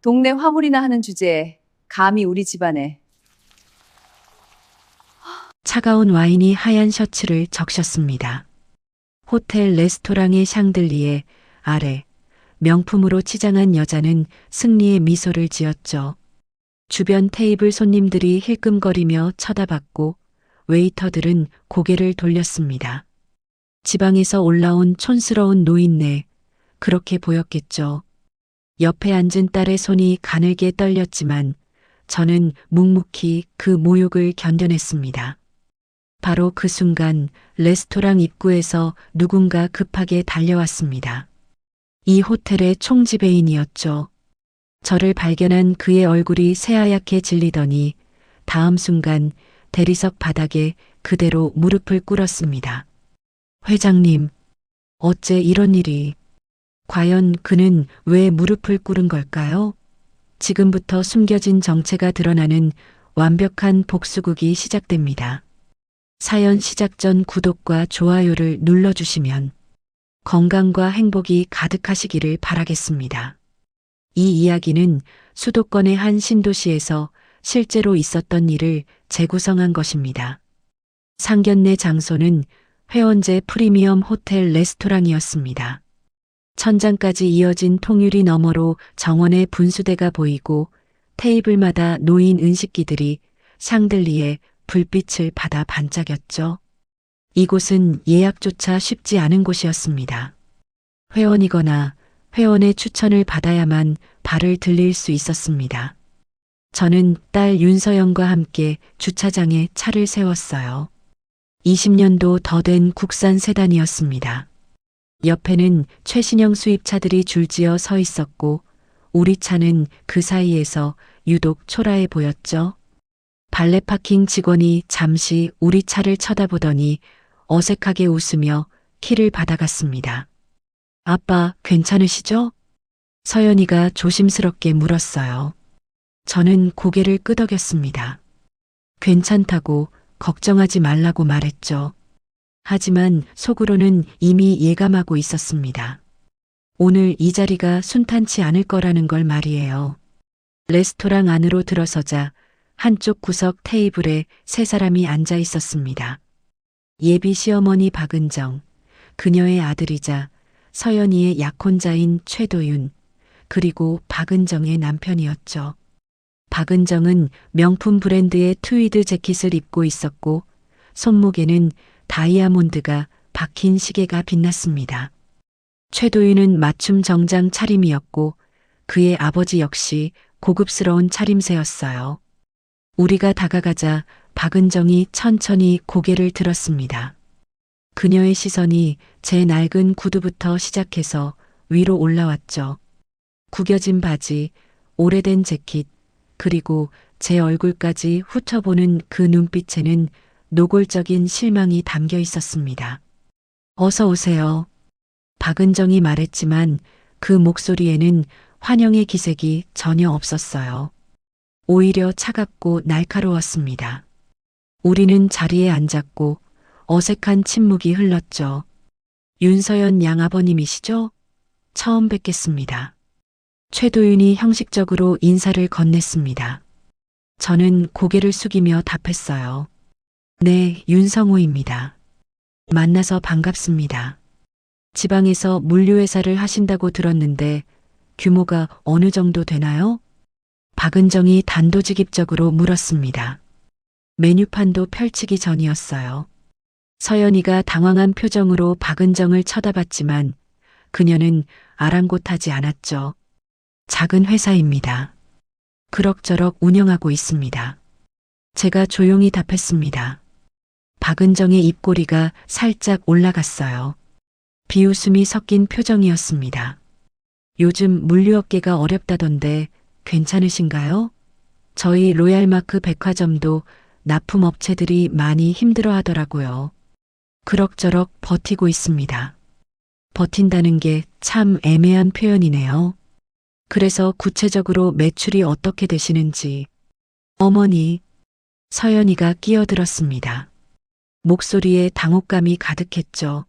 동네 화물이나 하는 주제에 감히 우리 집안에. 차가운 와인이 하얀 셔츠를 적셨습니다. 호텔 레스토랑의 샹들리에 아래 명품으로 치장한 여자는 승리의 미소를 지었죠. 주변 테이블 손님들이 힐끔거리며 쳐다봤고 웨이터들은 고개를 돌렸습니다. 지방에서 올라온 촌스러운 노인네, 그렇게 보였겠죠. 옆에 앉은 딸의 손이 가늘게 떨렸지만 저는 묵묵히 그 모욕을 견뎌냈습니다. 바로 그 순간 레스토랑 입구에서 누군가 급하게 달려왔습니다. 이 호텔의 총지배인이었죠. 저를 발견한 그의 얼굴이 새하얗게 질리더니 다음 순간 대리석 바닥에 그대로 무릎을 꿇었습니다. 회장님, 어째 이런 일이? 과연 그는 왜 무릎을 꿇은 걸까요? 지금부터 숨겨진 정체가 드러나는 완벽한 복수극이 시작됩니다. 사연 시작 전 구독과 좋아요를 눌러주시면 건강과 행복이 가득하시기를 바라겠습니다. 이 이야기는 수도권의 한 신도시에서 실제로 있었던 일을 재구성한 것입니다. 상견례 장소는 회원제 프리미엄 호텔 레스토랑이었습니다. 천장까지 이어진 통유리 너머로 정원의 분수대가 보이고 테이블마다 놓인 은식기들이 샹들리에 불빛을 받아 반짝였죠. 이곳은 예약조차 쉽지 않은 곳이었습니다. 회원이거나 회원의 추천을 받아야만 발을 들릴 수 있었습니다. 저는 딸 윤서영과 함께 주차장에 차를 세웠어요. 20년도 더 된 국산 세단이었습니다. 옆에는 최신형 수입차들이 줄지어 서 있었고 우리 차는 그 사이에서 유독 초라해 보였죠. 발레 파킹 직원이 잠시 우리 차를 쳐다보더니 어색하게 웃으며 키를 받아갔습니다. 아빠, 괜찮으시죠? 서연이가 조심스럽게 물었어요. 저는 고개를 끄덕였습니다. 괜찮다고 걱정하지 말라고 말했죠. 하지만 속으로는 이미 예감하고 있었습니다. 오늘 이 자리가 순탄치 않을 거라는 걸 말이에요. 레스토랑 안으로 들어서자 한쪽 구석 테이블에 세 사람이 앉아 있었습니다. 예비 시어머니 박은정, 그녀의 아들이자 서연이의 약혼자인 최도윤, 그리고 박은정의 남편이었죠. 박은정은 명품 브랜드의 트위드 재킷을 입고 있었고 손목에는 다이아몬드가 박힌 시계가 빛났습니다. 최도윤은 맞춤 정장 차림이었고 그의 아버지 역시 고급스러운 차림새였어요. 우리가 다가가자 박은정이 천천히 고개를 들었습니다. 그녀의 시선이 제 낡은 구두부터 시작해서 위로 올라왔죠. 구겨진 바지, 오래된 재킷, 그리고 제 얼굴까지 훑어보는 그 눈빛에는 노골적인 실망이 담겨 있었습니다. 어서 오세요. 박은정이 말했지만 그 목소리에는 환영의 기색이 전혀 없었어요. 오히려 차갑고 날카로웠습니다. 우리는 자리에 앉았고 어색한 침묵이 흘렀죠. 윤서연 양아버님이시죠? 처음 뵙겠습니다. 최도윤이 형식적으로 인사를 건넸습니다. 저는 고개를 숙이며 답했어요. 네, 윤성호입니다. 만나서 반갑습니다. 지방에서 물류회사를 하신다고 들었는데 규모가 어느 정도 되나요? 박은정이 단도직입적으로 물었습니다. 메뉴판도 펼치기 전이었어요. 서연이가 당황한 표정으로 박은정을 쳐다봤지만 그녀는 아랑곳하지 않았죠. 작은 회사입니다. 그럭저럭 운영하고 있습니다. 제가 조용히 답했습니다. 박은정의 입꼬리가 살짝 올라갔어요. 비웃음이 섞인 표정이었습니다. 요즘 물류업계가 어렵다던데 괜찮으신가요? 저희 로얄마크 백화점도 납품업체들이 많이 힘들어 하더라고요. 그럭저럭 버티고 있습니다. 버틴다는 게 참 애매한 표현이네요. 그래서 구체적으로 매출이 어떻게 되시는지. 어머니, 서연이가 끼어들었습니다. 목소리에 당혹감이 가득했죠.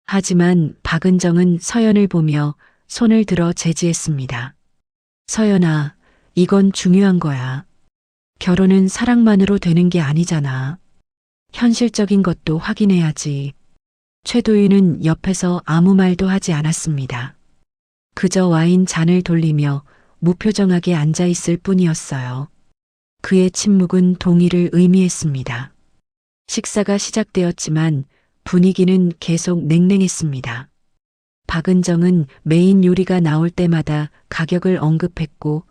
하지만 박은정은 서연을 보며 손을 들어 제지했습니다. 서연아, 이건 중요한 거야. 결혼은 사랑만으로 되는 게 아니잖아. 현실적인 것도 확인해야지. 최도윤은 옆에서 아무 말도 하지 않았습니다. 그저 와인 잔을 돌리며 무표정하게 앉아 있을 뿐이었어요. 그의 침묵은 동의를 의미했습니다. 식사가 시작되었지만 분위기는 계속 냉랭했습니다. 박은정은 메인 요리가 나올 때마다 가격을 언급했고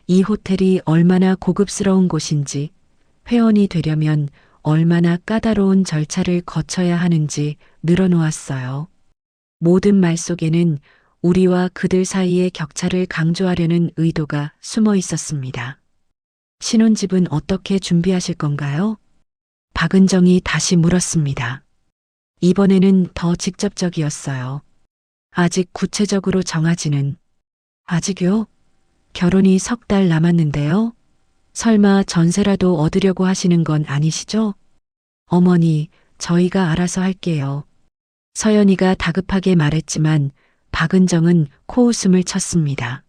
이 호텔이 얼마나 고급스러운 곳인지, 회원이 되려면 얼마나 까다로운 절차를 거쳐야 하는지 늘어놓았어요. 모든 말 속에는 우리와 그들 사이의 격차를 강조하려는 의도가 숨어 있었습니다. 신혼집은 어떻게 준비하실 건가요? 박은정이 다시 물었습니다. 이번에는 더 직접적이었어요. 아직 구체적으로 정하지는. 아직요? 결혼이 3달 남았는데요? 설마 전세라도 얻으려고 하시는 건 아니시죠? 어머니, 저희가 알아서 할게요. 서연이가 다급하게 말했지만 박은정은 코웃음을 쳤습니다.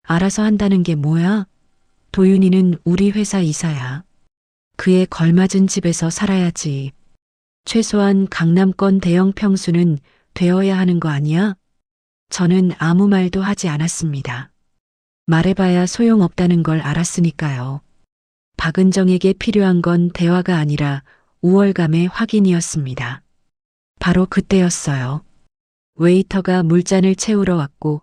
알아서 한다는 게 뭐야? 도윤이는 우리 회사 이사야. 그에 걸맞은 집에서 살아야지. 최소한 강남권 대형 평수는 되어야 하는 거 아니야? 저는 아무 말도 하지 않았습니다. 말해봐야 소용없다는 걸 알았으니까요. 박은정에게 필요한 건 대화가 아니라 우월감의 확인이었습니다. 바로 그때였어요. 웨이터가 물잔을 채우러 왔고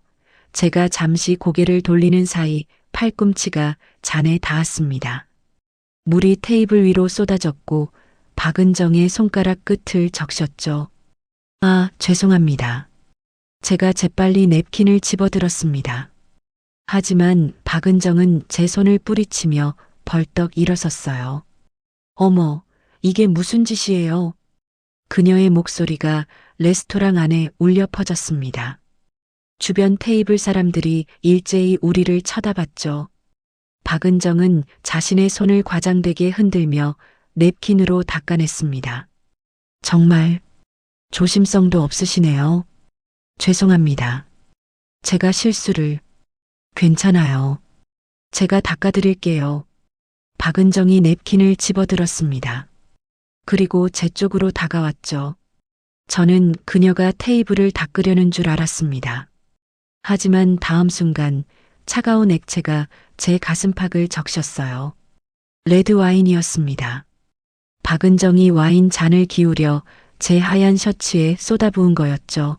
제가 잠시 고개를 돌리는 사이 팔꿈치가 잔에 닿았습니다. 물이 테이블 위로 쏟아졌고 박은정의 손가락 끝을 적셨죠. 아, 죄송합니다. 제가 재빨리 냅킨을 집어들었습니다. 하지만 박은정은 제 손을 뿌리치며 벌떡 일어섰어요. 어머, 이게 무슨 짓이에요? 그녀의 목소리가 레스토랑 안에 울려 퍼졌습니다. 주변 테이블 사람들이 일제히 우리를 쳐다봤죠. 박은정은 자신의 손을 과장되게 흔들며 냅킨으로 닦아냈습니다. 정말 조심성도 없으시네요. 죄송합니다. 제가 실수를. 괜찮아요. 제가 닦아드릴게요. 박은정이 냅킨을 집어들었습니다. 그리고 제 쪽으로 다가왔죠. 저는 그녀가 테이블을 닦으려는 줄 알았습니다. 하지만 다음 순간 차가운 액체가 제 가슴팍을 적셨어요. 레드 와인이었습니다. 박은정이 와인 잔을 기울여 제 하얀 셔츠에 쏟아부은 거였죠.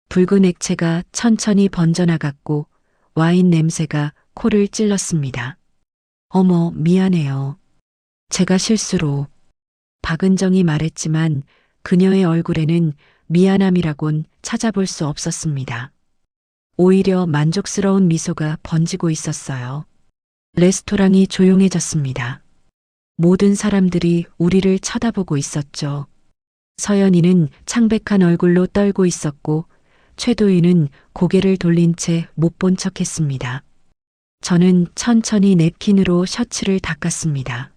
붉은 액체가 천천히 번져나갔고 와인 냄새가 코를 찔렀습니다. 어머, 미안해요. 제가 실수로. 박은정이 말했지만 그녀의 얼굴에는 미안함이라곤 찾아볼 수 없었습니다. 오히려 만족스러운 미소가 번지고 있었어요. 레스토랑이 조용해졌습니다. 모든 사람들이 우리를 쳐다보고 있었죠. 서연이는 창백한 얼굴로 떨고 있었고 최도윤은 고개를 돌린 채 못 본 척했습니다. 저는 천천히 냅킨으로 셔츠를 닦았습니다.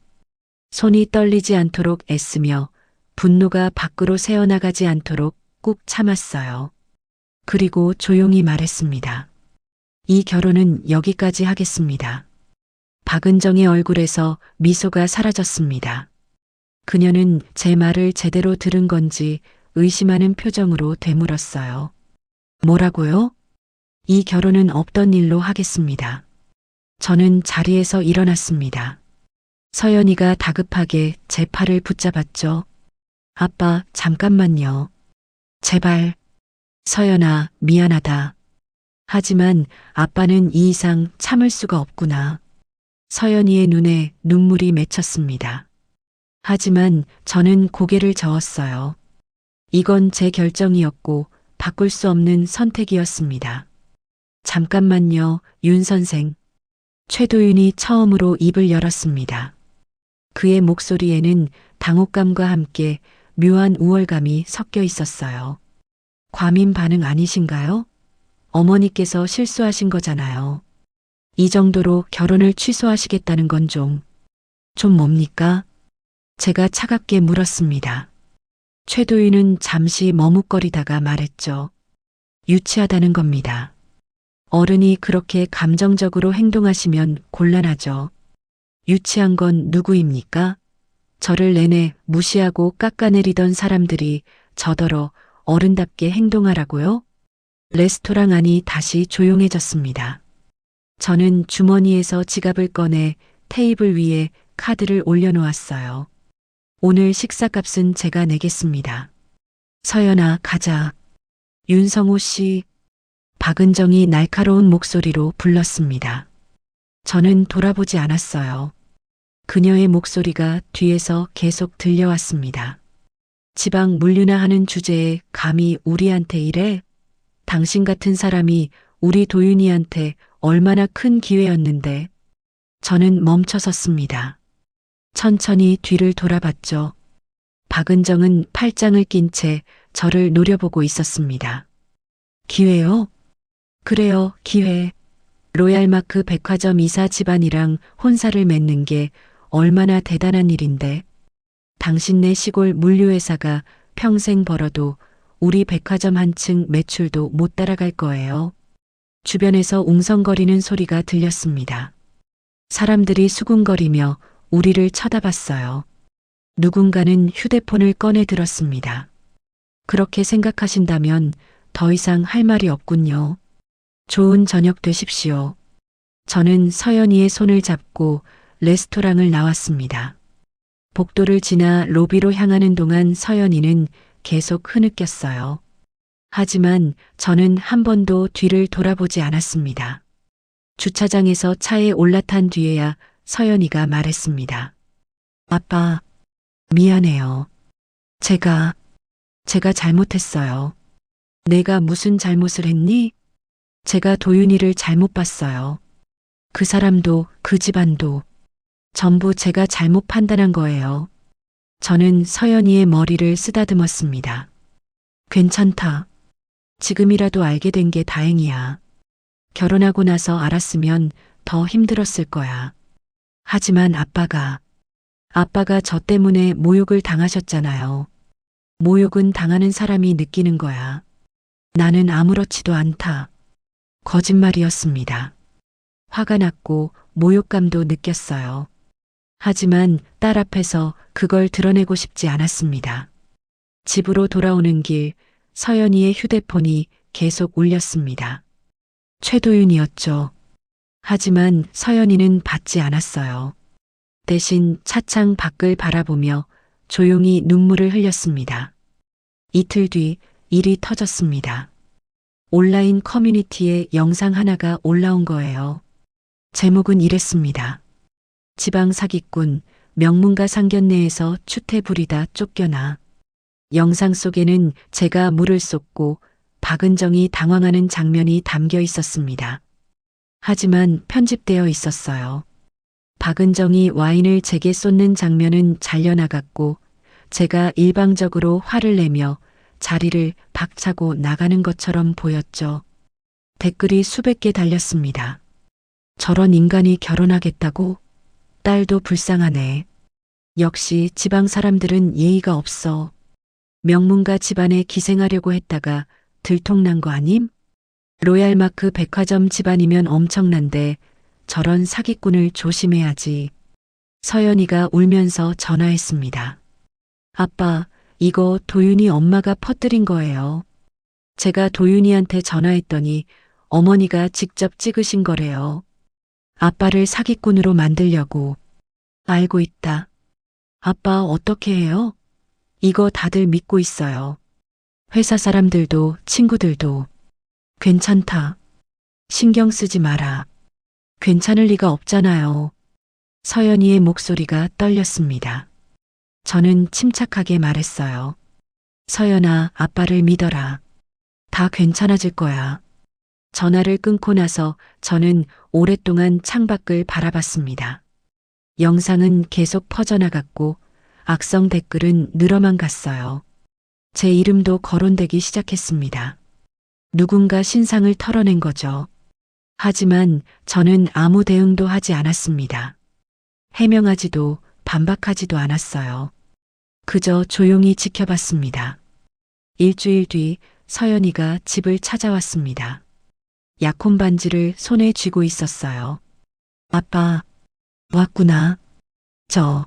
손이 떨리지 않도록 애쓰며 분노가 밖으로 새어나가지 않도록 꾹 참았어요. 그리고 조용히 말했습니다. 이 결혼은 여기까지 하겠습니다. 박은정의 얼굴에서 미소가 사라졌습니다. 그녀는 제 말을 제대로 들은 건지 의심하는 표정으로 되물었어요. 뭐라고요? 이 결혼은 없던 일로 하겠습니다. 저는 자리에서 일어났습니다. 서연이가 다급하게 제 팔을 붙잡았죠. 아빠, 잠깐만요. 제발. 서연아, 미안하다. 하지만 아빠는 이 이상 참을 수가 없구나. 서연이의 눈에 눈물이 맺혔습니다. 하지만 저는 고개를 저었어요. 이건 제 결정이었고 바꿀 수 없는 선택이었습니다. 잠깐만요, 윤 선생. 최도윤이 처음으로 입을 열었습니다. 그의 목소리에는 당혹감과 함께 묘한 우월감이 섞여 있었어요. 과민 반응 아니신가요? 어머니께서 실수하신 거잖아요. 이 정도로 결혼을 취소하시겠다는 건 좀 뭡니까? 제가 차갑게 물었습니다. 최도윤은 잠시 머뭇거리다가 말했죠. 유치하다는 겁니다. 어른이 그렇게 감정적으로 행동하시면 곤란하죠. 유치한 건 누구입니까? 저를 내내 무시하고 깎아내리던 사람들이 저더러 어른답게 행동하라고요? 레스토랑 안이 다시 조용해졌습니다. 저는 주머니에서 지갑을 꺼내 테이블 위에 카드를 올려놓았어요. 오늘 식사값은 제가 내겠습니다. 서연아, 가자. 윤성호 씨, 박은정이 날카로운 목소리로 불렀습니다. 저는 돌아보지 않았어요. 그녀의 목소리가 뒤에서 계속 들려왔습니다. 지방 물류나 하는 주제에 감히 우리한테 이래? 당신 같은 사람이 우리 도윤이한테 얼마나 큰 기회였는데. 저는 멈춰섰습니다. 천천히 뒤를 돌아봤죠. 박은정은 팔짱을 낀 채 저를 노려보고 있었습니다. 기회요? 그래요, 기회. 로얄마크 백화점 이사 집안이랑 혼사를 맺는 게 얼마나 대단한 일인데. 당신네 시골 물류회사가 평생 벌어도 우리 백화점 한층 매출도 못 따라갈 거예요. 주변에서 웅성거리는 소리가 들렸습니다. 사람들이 수군거리며 우리를 쳐다봤어요. 누군가는 휴대폰을 꺼내 들었습니다. 그렇게 생각하신다면 더 이상 할 말이 없군요. 좋은 저녁 되십시오. 저는 서연이의 손을 잡고 레스토랑을 나왔습니다. 복도를 지나 로비로 향하는 동안 서연이는 계속 흐느꼈어요. 하지만 저는 한 번도 뒤를 돌아보지 않았습니다. 주차장에서 차에 올라탄 뒤에야 서연이가 말했습니다. 아빠, 미안해요. 제가 잘못했어요. 내가 무슨 잘못을 했니? 제가 도윤이를 잘못 봤어요. 그 사람도 그 집안도 전부 제가 잘못 판단한 거예요. 저는 서연이의 머리를 쓰다듬었습니다. 괜찮다. 지금이라도 알게 된 게 다행이야. 결혼하고 나서 알았으면 더 힘들었을 거야. 하지만 아빠가 저 때문에 모욕을 당하셨잖아요. 모욕은 당하는 사람이 느끼는 거야. 나는 아무렇지도 않다. 거짓말이었습니다. 화가 났고 모욕감도 느꼈어요. 하지만 딸 앞에서 그걸 드러내고 싶지 않았습니다. 집으로 돌아오는 길 서연이의 휴대폰이 계속 울렸습니다. 최도윤이었죠. 하지만 서연이는 받지 않았어요. 대신 차창 밖을 바라보며 조용히 눈물을 흘렸습니다. 이틀 뒤 일이 터졌습니다. 온라인 커뮤니티에 영상 하나가 올라온 거예요. 제목은 이랬습니다. 지방 사기꾼, 명문가 상견례에서 추태 부리다 쫓겨나. 영상 속에는 제가 물을 쏟고 박은정이 당황하는 장면이 담겨 있었습니다. 하지만 편집되어 있었어요. 박은정이 와인을 제게 쏟는 장면은 잘려나갔고 제가 일방적으로 화를 내며 자리를 박차고 나가는 것처럼 보였죠. 댓글이 수백 개 달렸습니다. 저런 인간이 결혼하겠다고? 딸도 불쌍하네. 역시 지방 사람들은 예의가 없어. 명문가 집안에 기생하려고 했다가 들통난 거 아님? 로얄마크 백화점 집안이면 엄청난데 저런 사기꾼을 조심해야지. 서연이가 울면서 전화했습니다. 아빠, 이거 도윤이 엄마가 퍼뜨린 거예요. 제가 도윤이한테 전화했더니 어머니가 직접 찍으신 거래요. 아빠를 사기꾼으로 만들려고. 알고 있다. 아빠 어떻게 해요? 이거 다들 믿고 있어요. 회사 사람들도 친구들도. 괜찮다. 신경 쓰지 마라. 괜찮을 리가 없잖아요. 서연이의 목소리가 떨렸습니다. 저는 침착하게 말했어요. 서연아, 아빠를 믿어라. 다 괜찮아질 거야. 전화를 끊고 나서 저는 오랫동안 창밖을 바라봤습니다. 영상은 계속 퍼져나갔고 악성 댓글은 늘어만 갔어요. 제 이름도 거론되기 시작했습니다. 누군가 신상을 털어낸 거죠. 하지만 저는 아무 대응도 하지 않았습니다. 해명하지도 반박하지도 않았어요. 그저 조용히 지켜봤습니다. 일주일 뒤 서연이가 집을 찾아왔습니다. 약혼 반지를 손에 쥐고 있었어요. 아빠, 왔구나. 저,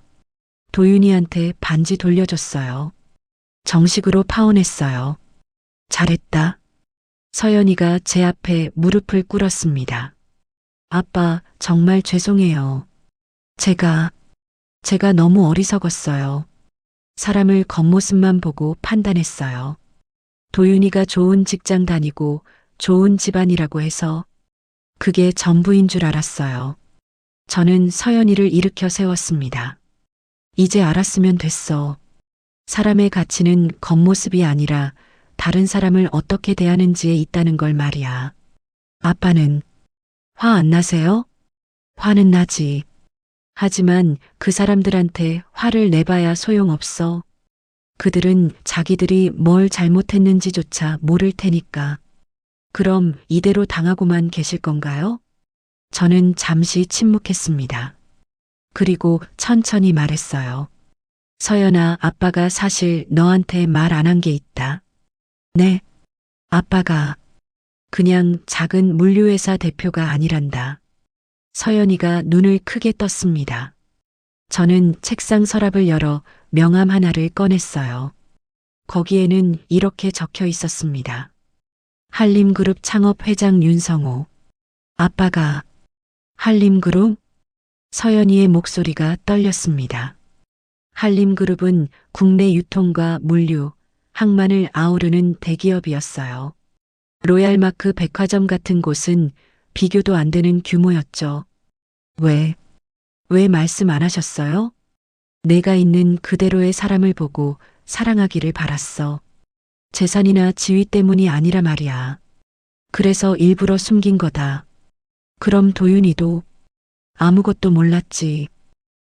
도윤이한테 반지 돌려줬어요. 정식으로 파혼했어요. 잘했다. 서연이가 제 앞에 무릎을 꿇었습니다. 아빠, 정말 죄송해요. 제가 너무 어리석었어요. 사람을 겉모습만 보고 판단했어요. 도윤이가 좋은 직장 다니고 좋은 집안이라고 해서 그게 전부인 줄 알았어요. 저는 서연이를 일으켜 세웠습니다. 이제 알았으면 됐어. 사람의 가치는 겉모습이 아니라 다른 사람을 어떻게 대하는지에 있다는 걸 말이야. 아빠는 화 안 나세요? 화는 나지. 하지만 그 사람들한테 화를 내봐야 소용없어. 그들은 자기들이 뭘 잘못했는지조차 모를 테니까. 그럼 이대로 당하고만 계실 건가요? 저는 잠시 침묵했습니다. 그리고 천천히 말했어요. 서연아, 아빠가 사실 너한테 말 안 한 게 있다. 네, 아빠가 그냥 작은 물류회사 대표가 아니란다. 서연이가 눈을 크게 떴습니다. 저는 책상 서랍을 열어 명함 하나를 꺼냈어요. 거기에는 이렇게 적혀 있었습니다. 한림그룹 창업 회장 윤성호. 아빠가 한림그룹? 서연이의 목소리가 떨렸습니다. 한림그룹은 국내 유통과 물류, 항만을 아우르는 대기업이었어요. 로얄마크 백화점 같은 곳은 비교도 안 되는 규모였죠. 왜 말씀 안 하셨어요? 내가 있는 그대로의 사람을 보고 사랑하기를 바랐어. 재산이나 지위 때문이 아니라 말이야. 그래서 일부러 숨긴 거다. 그럼 도윤이도 아무것도 몰랐지.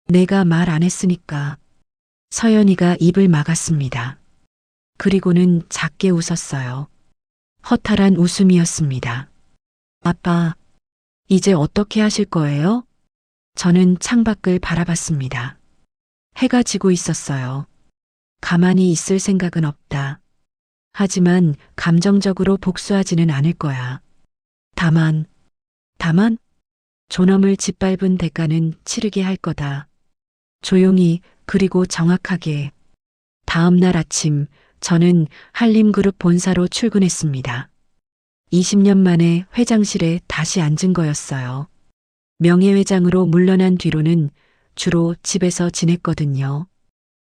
내가 말 안 했으니까. 서연이가 입을 막았습니다. 그리고는 작게 웃었어요. 허탈한 웃음이었습니다. 아빠, 이제 어떻게 하실 거예요? 저는 창밖을 바라봤습니다. 해가 지고 있었어요. 가만히 있을 생각은 없다. 하지만 감정적으로 복수하지는 않을 거야. 다만, 존엄을 짓밟은 대가는 치르게 할 거다. 조용히 그리고 정확하게. 다음 날 아침 저는 한림그룹 본사로 출근했습니다. 20년 만에 회장실에 다시 앉은 거였어요. 명예회장으로 물러난 뒤로는 주로 집에서 지냈거든요.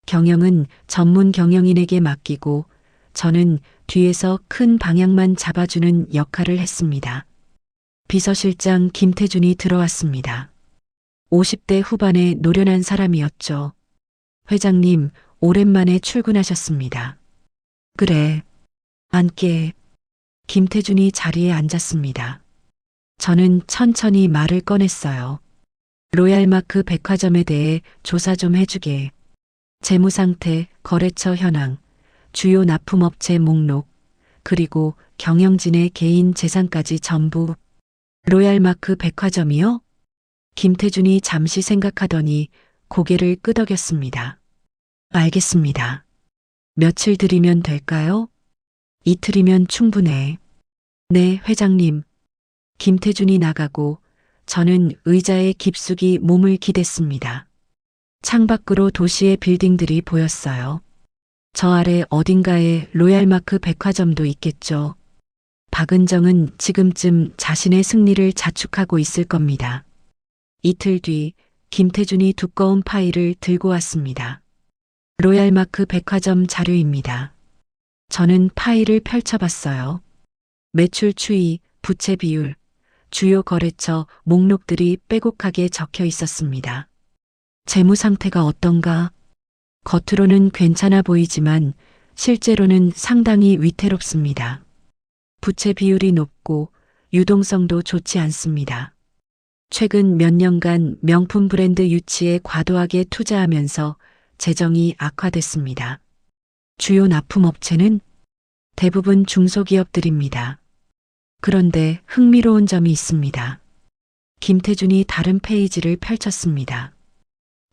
경영은 전문 경영인에게 맡기고 저는 뒤에서 큰 방향만 잡아주는 역할을 했습니다. 비서실장 김태준이 들어왔습니다. 50대 후반의 노련한 사람이었죠. 회장님, 오랜만에 출근하셨습니다. 그래, 앉게. 김태준이 자리에 앉았습니다. 저는 천천히 말을 꺼냈어요. 로얄마크 백화점에 대해 조사 좀 해주게. 재무 상태, 거래처 현황, 주요 납품업체 목록, 그리고 경영진의 개인 재산까지 전부. 로얄마크 백화점이요? 김태준이 잠시 생각하더니 고개를 끄덕였습니다. 알겠습니다. 며칠 드리면 될까요? 이틀이면 충분해. 네, 회장님. 김태준이 나가고 저는 의자에 깊숙이 몸을 기댔습니다. 창밖으로 도시의 빌딩들이 보였어요. 저 아래 어딘가에 로얄마크 백화점도 있겠죠. 박은정은 지금쯤 자신의 승리를 자축하고 있을 겁니다. 이틀 뒤 김태준이 두꺼운 파일을 들고 왔습니다. 로얄마크 백화점 자료입니다. 저는 파일을 펼쳐봤어요. 매출 추이, 부채 비율, 주요 거래처 목록들이 빼곡하게 적혀 있었습니다. 재무 상태가 어떤가? 겉으로는 괜찮아 보이지만 실제로는 상당히 위태롭습니다. 부채 비율이 높고 유동성도 좋지 않습니다. 최근 몇 년간 명품 브랜드 유치에 과도하게 투자하면서 재정이 악화됐습니다. 주요 납품업체는 대부분 중소기업들입니다. 그런데 흥미로운 점이 있습니다. 김태준이 다른 페이지를 펼쳤습니다.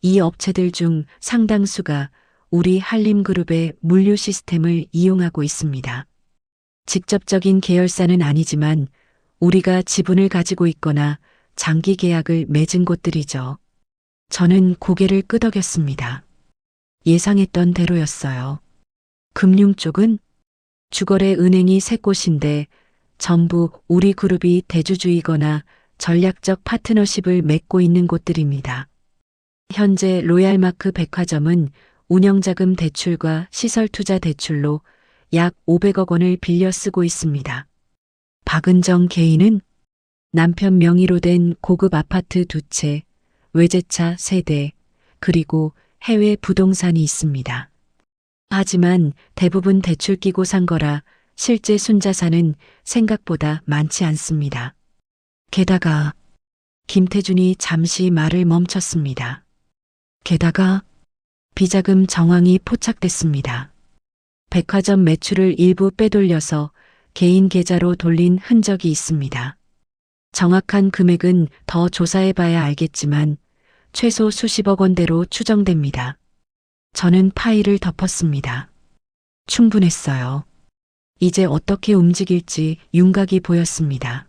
이 업체들 중 상당수가 우리 한림그룹의 물류 시스템을 이용하고 있습니다. 직접적인 계열사는 아니지만 우리가 지분을 가지고 있거나 장기 계약을 맺은 곳들이죠. 저는 고개를 끄덕였습니다. 예상했던 대로였어요. 금융 쪽은 주거래 은행이 세 곳인데 전부 우리 그룹이 대주주이거나 전략적 파트너십을 맺고 있는 곳들입니다. 현재 로얄마크 백화점은 운영자금 대출과 시설투자 대출로 약 500억 원을 빌려 쓰고 있습니다. 박은정 개인은 남편 명의로 된 고급 아파트 2채, 외제차 3대, 그리고 해외 부동산이 있습니다. 하지만 대부분 대출 끼고 산 거라 실제 순자산은 생각보다 많지 않습니다. 게다가 김태준이 잠시 말을 멈췄습니다. 게다가 비자금 정황이 포착됐습니다. 백화점 매출을 일부 빼돌려서 개인 계좌로 돌린 흔적이 있습니다. 정확한 금액은 더 조사해봐야 알겠지만 최소 수십억 원대로 추정됩니다. 저는 파일을 덮었습니다. 충분했어요. 이제 어떻게 움직일지 윤곽이 보였습니다.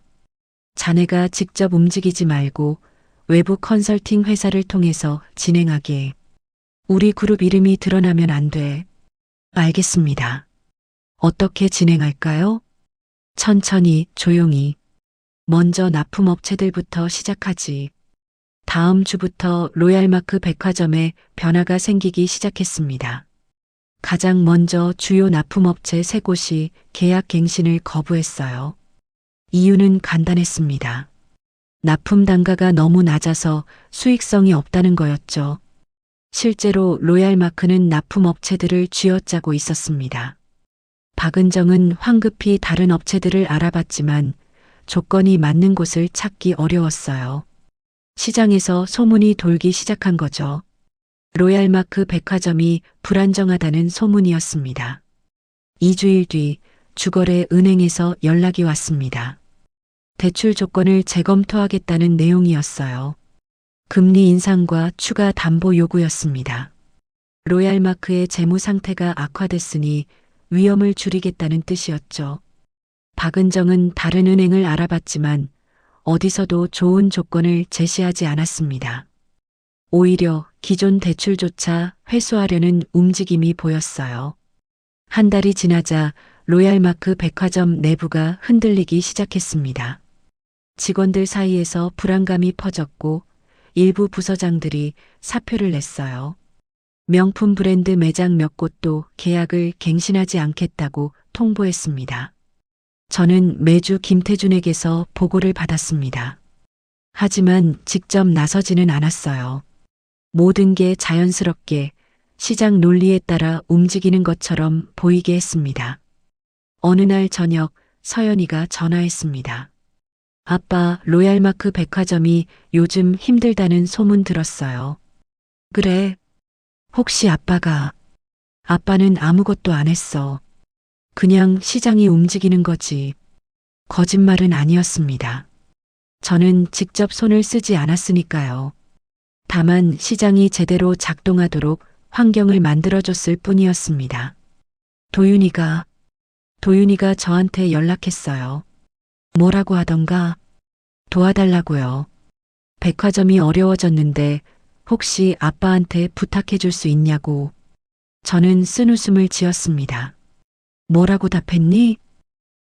자네가 직접 움직이지 말고 외부 컨설팅 회사를 통해서 진행하게. 우리 그룹 이름이 드러나면 안 돼. 알겠습니다. 어떻게 진행할까요? 천천히, 조용히. 먼저 납품업체들부터 시작하지. 다음 주부터 로얄마크 백화점에 변화가 생기기 시작했습니다. 가장 먼저 주요 납품업체 3곳이 계약 갱신을 거부했어요. 이유는 간단했습니다. 납품 단가가 너무 낮아서 수익성이 없다는 거였죠. 실제로 로얄마크는 납품업체들을 쥐어짜고 있었습니다. 박은정은 황급히 다른 업체들을 알아봤지만 조건이 맞는 곳을 찾기 어려웠어요. 시장에서 소문이 돌기 시작한 거죠. 로얄마크 백화점이 불안정하다는 소문이었습니다. 2주일 뒤 주거래 은행에서 연락이 왔습니다. 대출 조건을 재검토하겠다는 내용이었어요. 금리 인상과 추가 담보 요구였습니다. 로얄마크의 재무 상태가 악화됐으니 위험을 줄이겠다는 뜻이었죠. 박은정은 다른 은행을 알아봤지만 어디서도 좋은 조건을 제시하지 않았습니다. 오히려 기존 대출조차 회수하려는 움직임이 보였어요. 한 달이 지나자 로얄마크 백화점 내부가 흔들리기 시작했습니다. 직원들 사이에서 불안감이 퍼졌고 일부 부서장들이 사표를 냈어요. 명품 브랜드 매장 몇 곳도 계약을 갱신하지 않겠다고 통보했습니다. 저는 매주 김태준에게서 보고를 받았습니다. 하지만 직접 나서지는 않았어요. 모든 게 자연스럽게 시장 논리에 따라 움직이는 것처럼 보이게 했습니다. 어느 날 저녁 서연이가 전화했습니다. 아빠, 로얄마크 백화점이 요즘 힘들다는 소문 들었어요. 그래. 혹시 아빠는 아무것도 안 했어. 그냥 시장이 움직이는 거지. 거짓말은 아니었습니다. 저는 직접 손을 쓰지 않았으니까요. 다만 시장이 제대로 작동하도록 환경을 만들어줬을 뿐이었습니다. 도윤이가 저한테 연락했어요. 뭐라고 하던가 도와달라고요. 백화점이 어려워졌는데 혹시 아빠한테 부탁해 줄 수 있냐고. 저는 쓴웃음을 지었습니다. 뭐라고 답했니?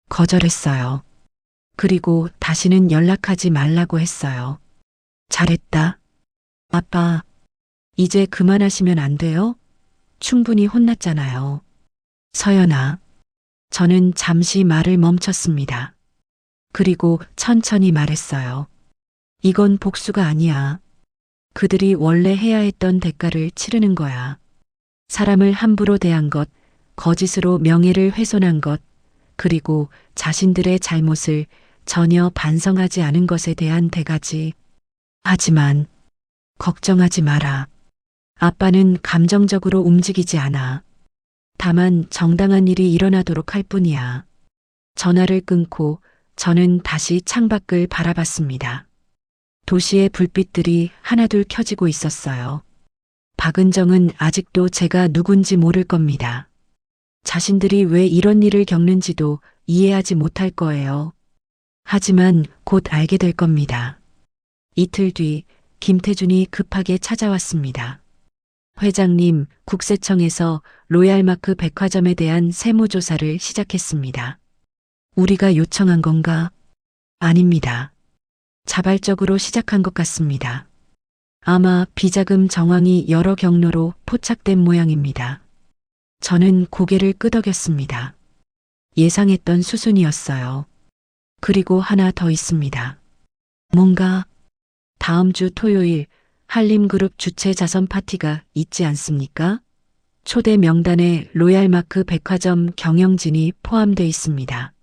거절했어요. 그리고 다시는 연락하지 말라고 했어요. 잘했다. 아빠, 이제 그만하시면 안 돼요? 충분히 혼났잖아요. 서연아. 저는 잠시 말을 멈췄습니다. 그리고 천천히 말했어요. 이건 복수가 아니야. 그들이 원래 해야 했던 대가를 치르는 거야. 사람을 함부로 대한 것, 거짓으로 명예를 훼손한 것, 그리고 자신들의 잘못을 전혀 반성하지 않은 것에 대한 대가지. 하지만 걱정하지 마라. 아빠는 감정적으로 움직이지 않아. 다만 정당한 일이 일어나도록 할 뿐이야. 전화를 끊고 저는 다시 창밖을 바라봤습니다. 도시의 불빛들이 하나둘 켜지고 있었어요. 박은정은 아직도 제가 누군지 모를 겁니다. 자신들이 왜 이런 일을 겪는지도 이해하지 못할 거예요. 하지만 곧 알게 될 겁니다. 이틀 뒤 김태준이 급하게 찾아왔습니다. 회장님, 국세청에서 로얄마크 백화점에 대한 세무조사를 시작했습니다. 우리가 요청한 건가? 아닙니다. 자발적으로 시작한 것 같습니다. 아마 비자금 정황이 여러 경로로 포착된 모양입니다. 저는 고개를 끄덕였습니다. 예상했던 수순이었어요. 그리고 하나 더 있습니다. 뭔가 다음 주 토요일 한림그룹 주최 자선 파티가 있지 않습니까? 초대 명단에 로얄마크 백화점 경영진이 포함돼 있습니다.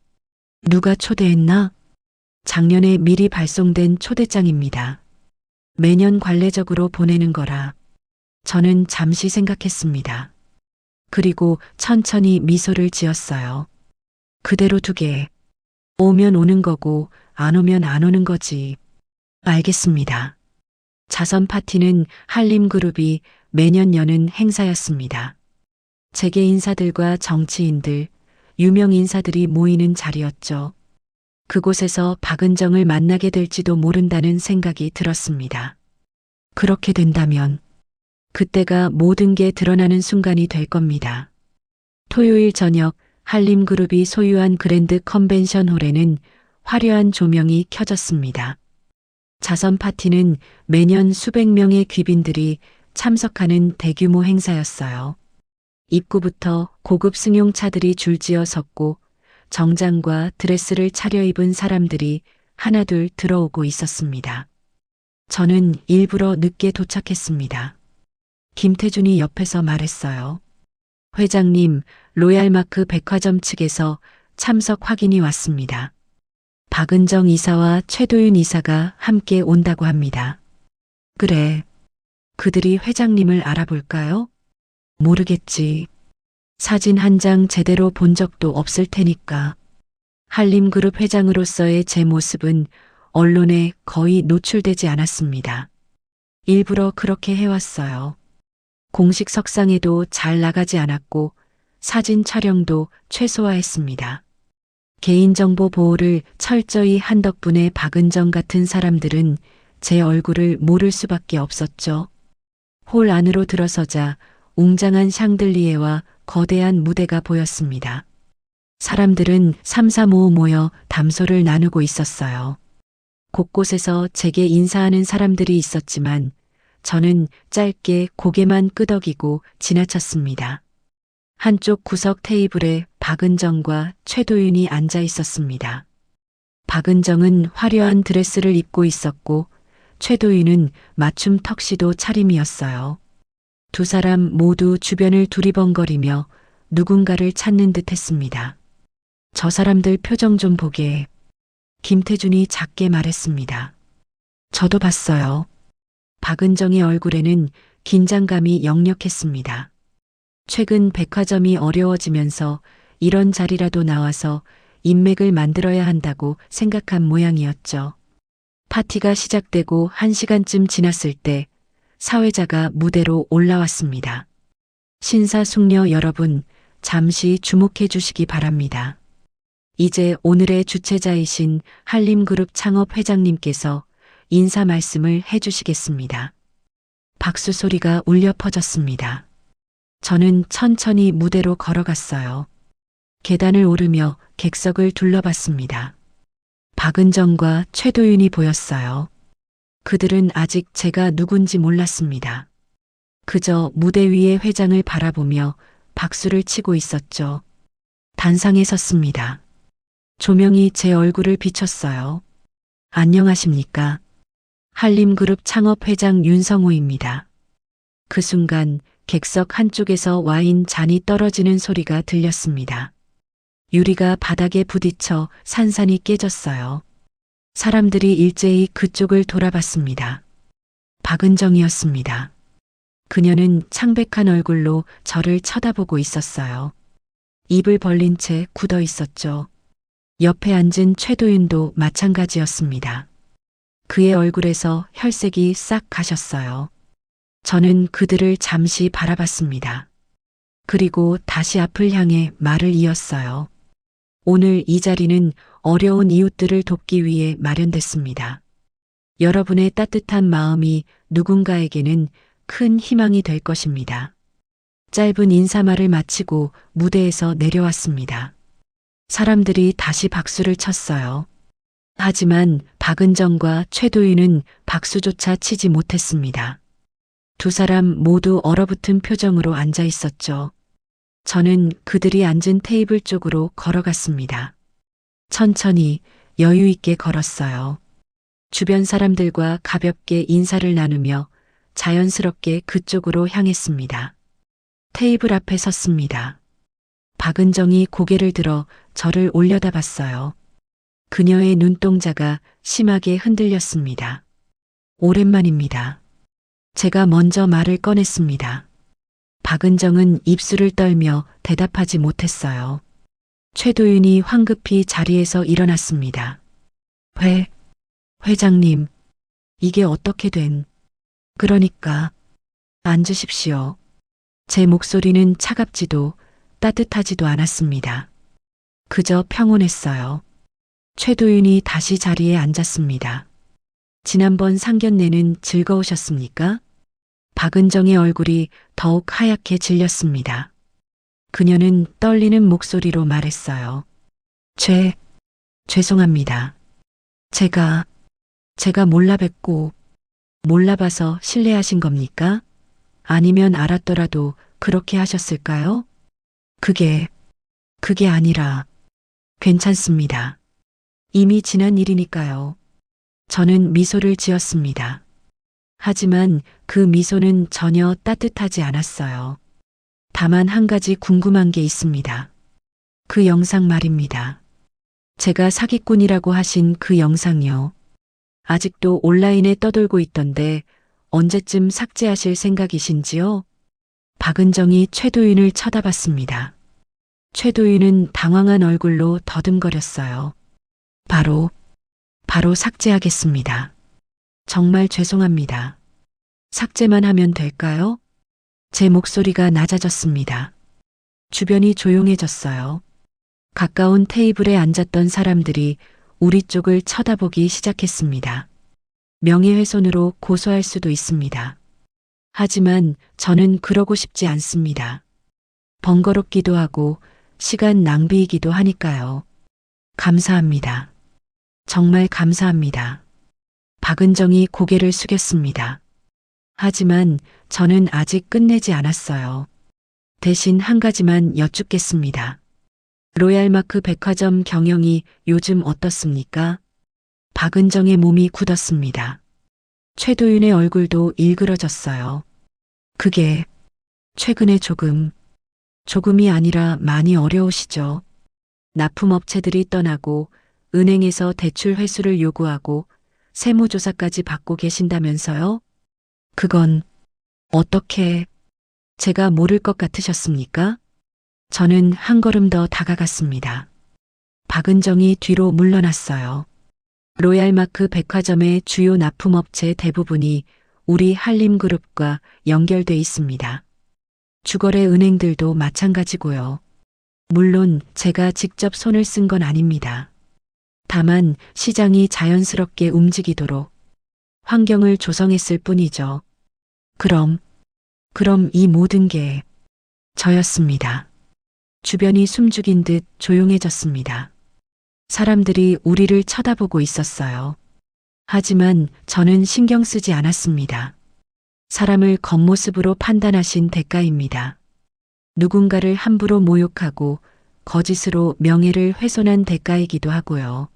누가 초대했나? 작년에 미리 발송된 초대장입니다. 매년 관례적으로 보내는 거라. 저는 잠시 생각했습니다. 그리고 천천히 미소를 지었어요. 그대로 두게. 오면 오는 거고 안 오면 안 오는 거지. 알겠습니다. 자선 파티는 한림그룹이 매년 여는 행사였습니다. 재계 인사들과 정치인들, 유명 인사들이 모이는 자리였죠. 그곳에서 박은정을 만나게 될지도 모른다는 생각이 들었습니다. 그렇게 된다면 그때가 모든 게 드러나는 순간이 될 겁니다. 토요일 저녁 한림그룹이 소유한 그랜드 컨벤션홀에는 화려한 조명이 켜졌습니다. 자선 파티는 매년 수백 명의 귀빈들이 참석하는 대규모 행사였어요. 입구부터 고급 승용차들이 줄지어 섰고 정장과 드레스를 차려입은 사람들이 하나둘 들어오고 있었습니다. 저는 일부러 늦게 도착했습니다. 김태준이 옆에서 말했어요. 회장님, 로얄마크 백화점 측에서 참석 확인이 왔습니다. 박은정 이사와 최도윤 이사가 함께 온다고 합니다. 그래. 그들이 회장님을 알아볼까요? 모르겠지. 사진 한 장 제대로 본 적도 없을 테니까. 한림그룹 회장으로서의 제 모습은 언론에 거의 노출되지 않았습니다. 일부러 그렇게 해왔어요. 공식 석상에도 잘 나가지 않았고 사진 촬영도 최소화했습니다. 개인정보 보호를 철저히 한 덕분에 박은정 같은 사람들은 제 얼굴을 모를 수밖에 없었죠. 홀 안으로 들어서자 웅장한 샹들리에와 거대한 무대가 보였습니다. 사람들은 삼삼오오 모여 담소를 나누고 있었어요. 곳곳에서 제게 인사하는 사람들이 있었지만 저는 짧게 고개만 끄덕이고 지나쳤습니다. 한쪽 구석 테이블에 박은정과 최도윤이 앉아 있었습니다. 박은정은 화려한 드레스를 입고 있었고 최도윤은 맞춤 턱시도 차림이었어요. 두 사람 모두 주변을 두리번거리며 누군가를 찾는 듯 했습니다. 저 사람들 표정 좀 보게. 김태준이 작게 말했습니다. 저도 봤어요. 박은정의 얼굴에는 긴장감이 역력했습니다. 최근 백화점이 어려워지면서 이런 자리라도 나와서 인맥을 만들어야 한다고 생각한 모양이었죠. 파티가 시작되고 1시간쯤 지났을 때 사회자가 무대로 올라왔습니다. 신사숙녀 여러분, 잠시 주목해 주시기 바랍니다. 이제 오늘의 주최자이신 한림그룹 창업 회장님께서 인사 말씀을 해주시겠습니다. 박수 소리가 울려 퍼졌습니다. 저는 천천히 무대로 걸어갔어요. 계단을 오르며 객석을 둘러봤습니다. 박은정과 최도윤이 보였어요. 그들은 아직 제가 누군지 몰랐습니다. 그저 무대 위의 회장을 바라보며 박수를 치고 있었죠. 단상에 섰습니다. 조명이 제 얼굴을 비췄어요. 안녕하십니까? 한림그룹 창업회장 윤성호입니다. 그 순간 객석 한쪽에서 와인 잔이 떨어지는 소리가 들렸습니다. 유리가 바닥에 부딪혀 산산이 깨졌어요. 사람들이 일제히 그쪽을 돌아봤습니다. 박은정이었습니다. 그녀는 창백한 얼굴로 저를 쳐다보고 있었어요. 입을 벌린 채 굳어 있었죠. 옆에 앉은 최도윤도 마찬가지였습니다. 그의 얼굴에서 혈색이 싹 가셨어요. 저는 그들을 잠시 바라봤습니다. 그리고 다시 앞을 향해 말을 이었어요. 오늘 이 자리는 어려운 이웃들을 돕기 위해 마련됐습니다. 여러분의 따뜻한 마음이 누군가에게는 큰 희망이 될 것입니다. 짧은 인사말을 마치고 무대에서 내려왔습니다. 사람들이 다시 박수를 쳤어요. 하지만 박은정과 최도윤은 박수조차 치지 못했습니다. 두 사람 모두 얼어붙은 표정으로 앉아 있었죠. 저는 그들이 앉은 테이블 쪽으로 걸어갔습니다. 천천히 여유 있게 걸었어요. 주변 사람들과 가볍게 인사를 나누며 자연스럽게 그쪽으로 향했습니다. 테이블 앞에 섰습니다. 박은정이 고개를 들어 저를 올려다봤어요. 그녀의 눈동자가 심하게 흔들렸습니다. 오랜만입니다. 제가 먼저 말을 꺼냈습니다. 박은정은 입술을 떨며 대답하지 못했어요. 최도윤이 황급히 자리에서 일어났습니다. 회장님, 이게 어떻게 된... 그러니까, 앉으십시오. 제 목소리는 차갑지도 따뜻하지도 않았습니다. 그저 평온했어요. 최도윤이 다시 자리에 앉았습니다. 지난번 상견례는 즐거우셨습니까? 박은정의 얼굴이 더욱 하얗게 질렸습니다. 그녀는 떨리는 목소리로 말했어요. 죄송합니다. 제가 몰라 뵙고 몰라봐서 실례하신 겁니까? 아니면 알았더라도 그렇게 하셨을까요? 그게 아니라 괜찮습니다. 이미 지난 일이니까요. 저는 미소를 지었습니다. 하지만 그 미소는 전혀 따뜻하지 않았어요. 다만 한 가지 궁금한 게 있습니다. 그 영상 말입니다. 제가 사기꾼이라고 하신 그 영상이요. 아직도 온라인에 떠돌고 있던데 언제쯤 삭제하실 생각이신지요? 박은정이 최도윤을 쳐다봤습니다. 최도윤은 당황한 얼굴로 더듬거렸어요. 바로 삭제하겠습니다. 정말 죄송합니다. 삭제만 하면 될까요? 제 목소리가 낮아졌습니다. 주변이 조용해졌어요. 가까운 테이블에 앉았던 사람들이 우리 쪽을 쳐다보기 시작했습니다. 명예훼손으로 고소할 수도 있습니다. 하지만 저는 그러고 싶지 않습니다. 번거롭기도 하고 시간 낭비이기도 하니까요. 감사합니다. 정말 감사합니다. 박은정이 고개를 숙였습니다. 하지만 저는 아직 끝내지 않았어요. 대신 한 가지만 여쭙겠습니다. 로얄마크 백화점 경영이 요즘 어떻습니까? 박은정의 몸이 굳었습니다. 최도윤의 얼굴도 일그러졌어요. 그게 최근에 조금이 아니라 많이 어려우시죠. 납품업체들이 떠나고 은행에서 대출 회수를 요구하고 세무조사까지 받고 계신다면서요? 그건 어떻게 제가 모를 것 같으셨습니까? 저는 한 걸음 더 다가갔습니다. 박은정이 뒤로 물러났어요. 로얄마크 백화점의 주요 납품업체 대부분이 우리 한림그룹과 연결돼 있습니다. 주거래 은행들도 마찬가지고요. 물론 제가 직접 손을 쓴 건 아닙니다. 다만 시장이 자연스럽게 움직이도록 환경을 조성했을 뿐이죠. 그럼 이 모든 게 저였습니다. 주변이 숨죽인 듯 조용해졌습니다. 사람들이 우리를 쳐다보고 있었어요. 하지만 저는 신경 쓰지 않았습니다. 사람을 겉모습으로 판단하신 대가입니다. 누군가를 함부로 모욕하고 거짓으로 명예를 훼손한 대가이기도 하고요.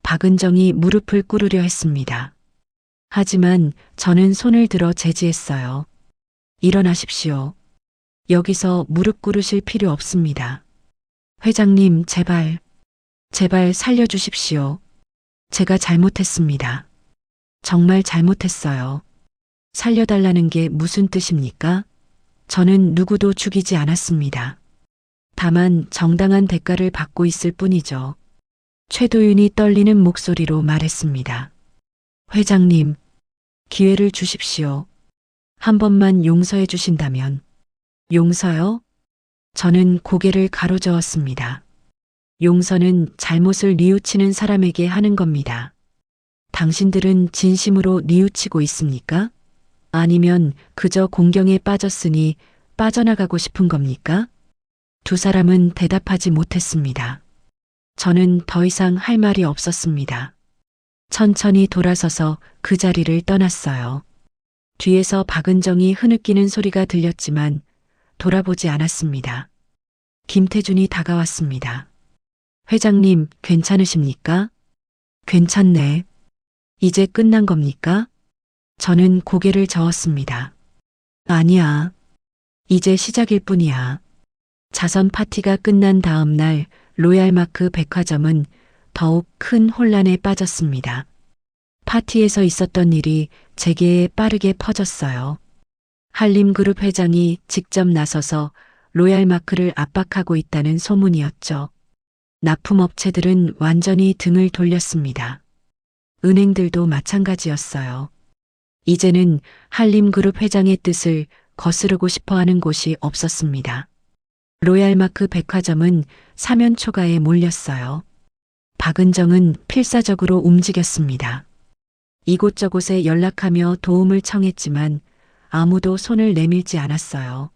박은정이 무릎을 꿇으려 했습니다. 하지만 저는 손을 들어 제지했어요. 일어나십시오. 여기서 무릎 꿇으실 필요 없습니다. 회장님, 제발 살려주십시오. 제가 잘못했습니다. 정말 잘못했어요. 살려달라는 게 무슨 뜻입니까? 저는 누구도 죽이지 않았습니다. 다만 정당한 대가를 받고 있을 뿐이죠. 최도윤이 떨리는 목소리로 말했습니다. 회장님, 기회를 주십시오. 한 번만 용서해 주신다면. 용서요? 저는 고개를 가로저었습니다. 용서는 잘못을 뉘우치는 사람에게 하는 겁니다. 당신들은 진심으로 뉘우치고 있습니까? 아니면 그저 공경에 빠졌으니 빠져나가고 싶은 겁니까? 두 사람은 대답하지 못했습니다. 저는 더 이상 할 말이 없었습니다. 천천히 돌아서서 그 자리를 떠났어요. 뒤에서 박은정이 흐느끼는 소리가 들렸지만 돌아보지 않았습니다. 김태준이 다가왔습니다. 회장님, 괜찮으십니까? 괜찮네. 이제 끝난 겁니까? 저는 고개를 저었습니다. 아니야. 이제 시작일 뿐이야. 자선 파티가 끝난 다음 날 로얄마크 백화점은 더욱 큰 혼란에 빠졌습니다. 파티에서 있었던 일이 제게에 빠르게 퍼졌어요. 한림그룹 회장이 직접 나서서 로얄마크를 압박하고 있다는 소문이었죠. 납품업체들은 완전히 등을 돌렸습니다. 은행들도 마찬가지였어요. 이제는 한림그룹 회장의 뜻을 거스르고 싶어 하는 곳이 없었습니다. 로얄마크 백화점은 사면 초가에 몰렸어요. 박은정은 필사적으로 움직였습니다. 이곳저곳에 연락하며 도움을 청했지만 아무도 손을 내밀지 않았어요.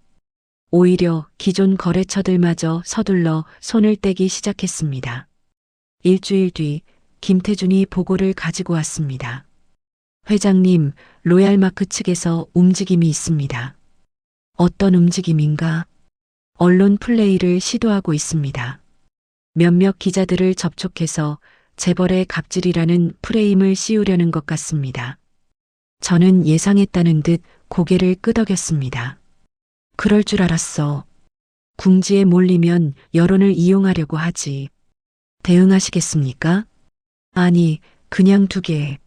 오히려 기존 거래처들마저 서둘러 손을 떼기 시작했습니다. 일주일 뒤 김태준이 보고를 가지고 왔습니다. 회장님, 로얄마크 측에서 움직임이 있습니다. 어떤 움직임인가? 언론 플레이를 시도하고 있습니다. 몇몇 기자들을 접촉해서 재벌의 갑질이라는 프레임을 씌우려는 것 같습니다. 저는 예상했다는 듯 고개를 끄덕였습니다. 그럴 줄 알았어. 궁지에 몰리면 여론을 이용하려고 하지. 대응하시겠습니까? 아니, 그냥 두게.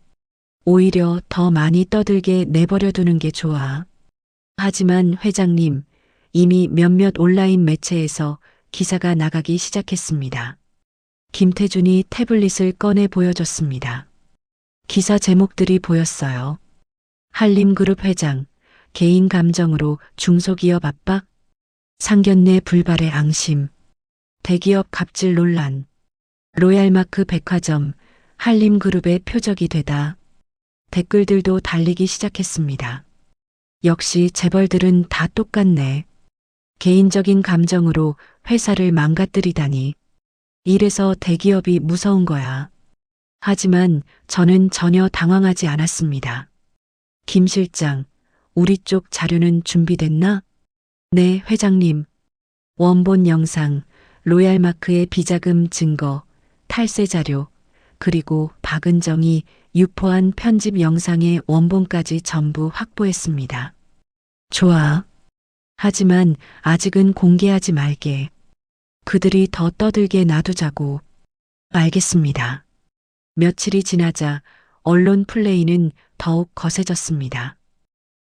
오히려 더 많이 떠들게 내버려 두는 게 좋아. 하지만 회장님, 이미 몇몇 온라인 매체에서 기사가 나가기 시작했습니다. 김태준이 태블릿을 꺼내 보여줬습니다. 기사 제목들이 보였어요. 한림그룹 회장, 개인 감정으로 중소기업 압박, 상견례 불발의 앙심, 대기업 갑질 논란, 로얄마크 백화점, 한림그룹의 표적이 되다. 댓글들도 달리기 시작했습니다. 역시 재벌들은 다 똑같네. 개인적인 감정으로 회사를 망가뜨리다니. 이래서 대기업이 무서운 거야. 하지만 저는 전혀 당황하지 않았습니다. 김 실장, 우리 쪽 자료는 준비됐나? 네, 회장님. 원본 영상, 로얄마크의 비자금 증거, 탈세 자료, 그리고 박은정이 유포한 편집 영상의 원본까지 전부 확보했습니다. 좋아. 하지만 아직은 공개하지 말게. 그들이 더 떠들게 놔두자고. 알겠습니다. 며칠이 지나자 언론 플레이는 더욱 거세졌습니다.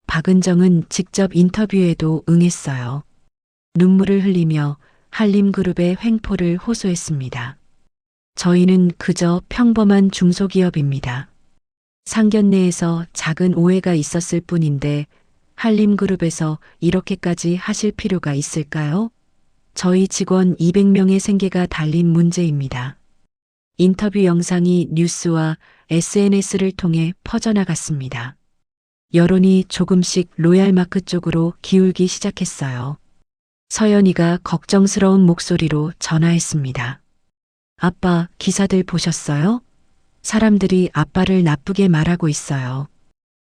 박은정은 직접 인터뷰에도 응했어요. 눈물을 흘리며 한림그룹의 횡포를 호소했습니다. 저희는 그저 평범한 중소기업입니다. 상견례에서 작은 오해가 있었을 뿐인데 한림그룹에서 이렇게까지 하실 필요가 있을까요? 저희 직원 200명의 생계가 달린 문제입니다. 인터뷰 영상이 뉴스와 SNS를 통해 퍼져나갔습니다. 여론이 조금씩 로얄마크 쪽으로 기울기 시작했어요. 서연이가 걱정스러운 목소리로 전화했습니다. 아빠, 기사들 보셨어요? 사람들이 아빠를 나쁘게 말하고 있어요.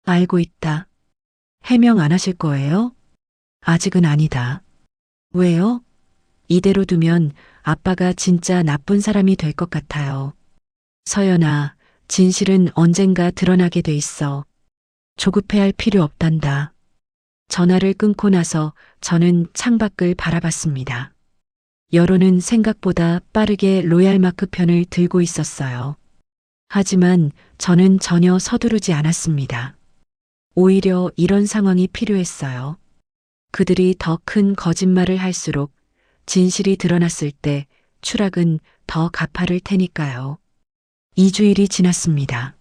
알고 있다. 해명 안 하실 거예요? 아직은 아니다. 왜요? 이대로 두면 아빠가 진짜 나쁜 사람이 될 것 같아요. 서연아, 진실은 언젠가 드러나게 돼 있어. 조급해할 필요 없단다. 전화를 끊고 나서 저는 창밖을 바라봤습니다. 여론은 생각보다 빠르게 로얄마크 편을 들고 있었어요. 하지만 저는 전혀 서두르지 않았습니다. 오히려 이런 상황이 필요했어요. 그들이 더 큰 거짓말을 할수록 진실이 드러났을 때 추락은 더 가파를 테니까요. 2주일이 지났습니다.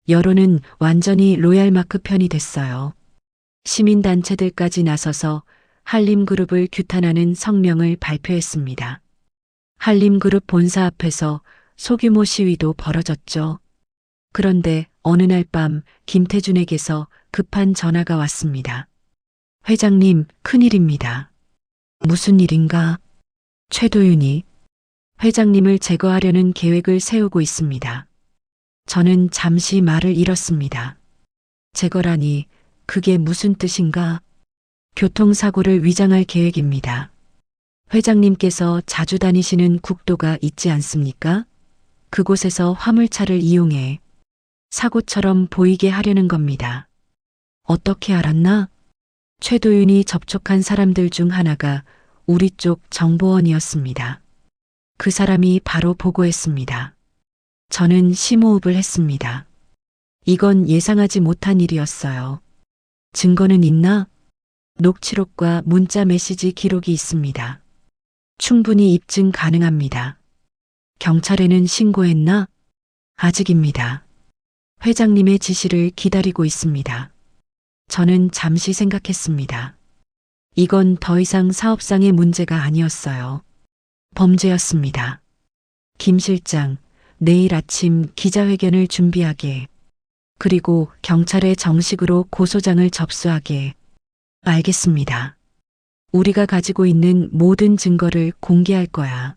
여론은 완전히 로얄마크 편이 됐어요. 시민단체들까지 나서서 한림그룹을 규탄하는 성명을 발표했습니다. 한림그룹 본사 앞에서 소규모 시위도 벌어졌죠. 그런데 어느 날 밤 김태준에게서 급한 전화가 왔습니다. 회장님, 큰일입니다. 무슨 일인가? 최도윤이 회장님을 제거하려는 계획을 세우고 있습니다. 저는 잠시 말을 잃었습니다. 제거라니, 그게 무슨 뜻인가? 교통사고를 위장할 계획입니다. 회장님께서 자주 다니시는 국도가 있지 않습니까? 그곳에서 화물차를 이용해 사고처럼 보이게 하려는 겁니다. 어떻게 알았나? 최도윤이 접촉한 사람들 중 하나가 우리 쪽 정보원이었습니다. 그 사람이 바로 보고했습니다. 저는 심호흡을 했습니다. 이건 예상하지 못한 일이었어요. 증거는 있나? 녹취록과 문자 메시지 기록이 있습니다. 충분히 입증 가능합니다. 경찰에는 신고했나? 아직입니다. 회장님의 지시를 기다리고 있습니다. 저는 잠시 생각했습니다. 이건 더 이상 사업상의 문제가 아니었어요. 범죄였습니다. 김 실장, 내일 아침 기자회견을 준비하게. 그리고 경찰에 정식으로 고소장을 접수하게. 알겠습니다. 우리가 가지고 있는 모든 증거를 공개할 거야.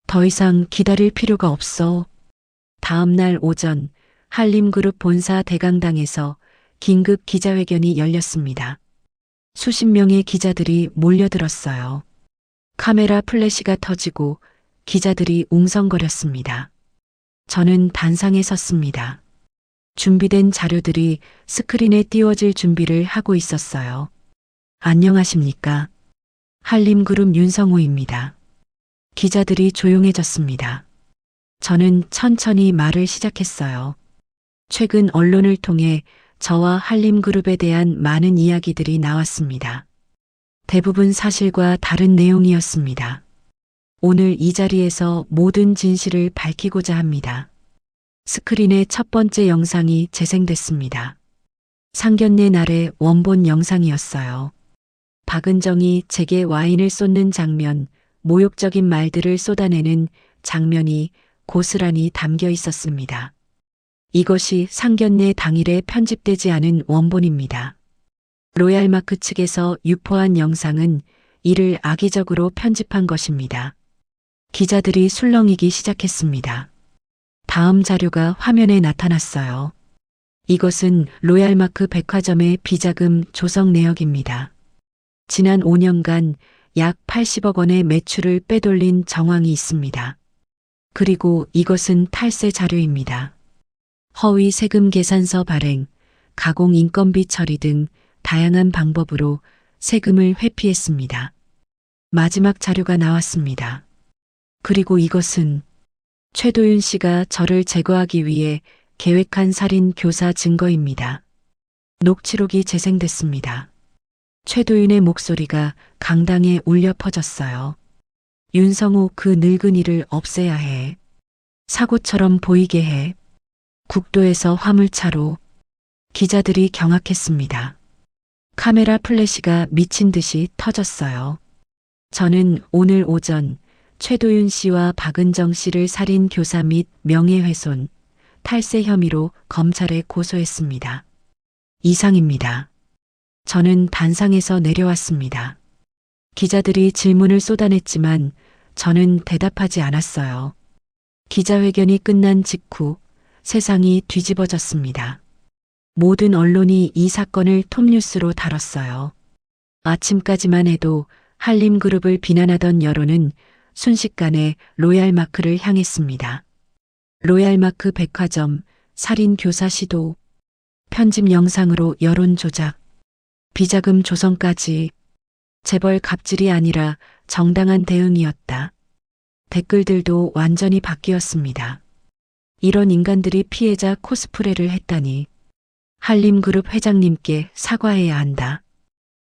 더 이상 기다릴 필요가 없어. 다음 날 오전 한림그룹 본사 대강당에서 긴급 기자회견이 열렸습니다. 수십 명의 기자들이 몰려들었어요. 카메라 플래시가 터지고 기자들이 웅성거렸습니다. 저는 단상에 섰습니다. 준비된 자료들이 스크린에 띄워질 준비를 하고 있었어요. 안녕하십니까? 한림그룹 윤성호입니다. 기자들이 조용해졌습니다. 저는 천천히 말을 시작했어요. 최근 언론을 통해 저와 한림그룹에 대한 많은 이야기들이 나왔습니다. 대부분 사실과 다른 내용이었습니다. 오늘 이 자리에서 모든 진실을 밝히고자 합니다. 스크린의 첫 번째 영상이 재생됐습니다. 상견례 날의 원본 영상이었어요. 박은정이 제게 와인을 쏟는 장면, 모욕적인 말들을 쏟아내는 장면이 고스란히 담겨 있었습니다. 이것이 상견례 당일에 편집되지 않은 원본입니다. 로얄마크 측에서 유포한 영상은 이를 악의적으로 편집한 것입니다. 기자들이 술렁이기 시작했습니다. 다음 자료가 화면에 나타났어요. 이것은 로얄마크 백화점의 비자금 조성 내역입니다. 지난 5년간 약 80억 원의 매출을 빼돌린 정황이 있습니다. 그리고 이것은 탈세 자료입니다. 허위 세금 계산서 발행, 가공 인건비 처리 등 다양한 방법으로 세금을 회피했습니다. 마지막 자료가 나왔습니다. 그리고 이것은 최도윤 씨가 저를 제거하기 위해 계획한 살인 교사 증거입니다. 녹취록이 재생됐습니다. 최도윤의 목소리가 강당에 울려 퍼졌어요. 윤성호, 그 늙은이를 없애야 해. 사고처럼 보이게 해. 국도에서 화물차로. 기자들이 경악했습니다. 카메라 플래시가 미친 듯이 터졌어요. 저는 오늘 오전 최도윤 씨와 박은정 씨를 살인 교사 및 명예훼손, 탈세 혐의로 검찰에 고소했습니다. 이상입니다. 저는 단상에서 내려왔습니다. 기자들이 질문을 쏟아냈지만 저는 대답하지 않았어요. 기자회견이 끝난 직후 세상이 뒤집어졌습니다. 모든 언론이 이 사건을 톱뉴스로 다뤘어요. 아침까지만 해도 한림그룹을 비난하던 여론은 순식간에 로얄마크를 향했습니다. 로얄마크 백화점, 살인 교사 시도, 편집 영상으로 여론 조작, 비자금 조성까지. 재벌 갑질이 아니라 정당한 대응이었다. 댓글들도 완전히 바뀌었습니다. 이런 인간들이 피해자 코스프레를 했다니. 한림그룹 회장님께 사과해야 한다.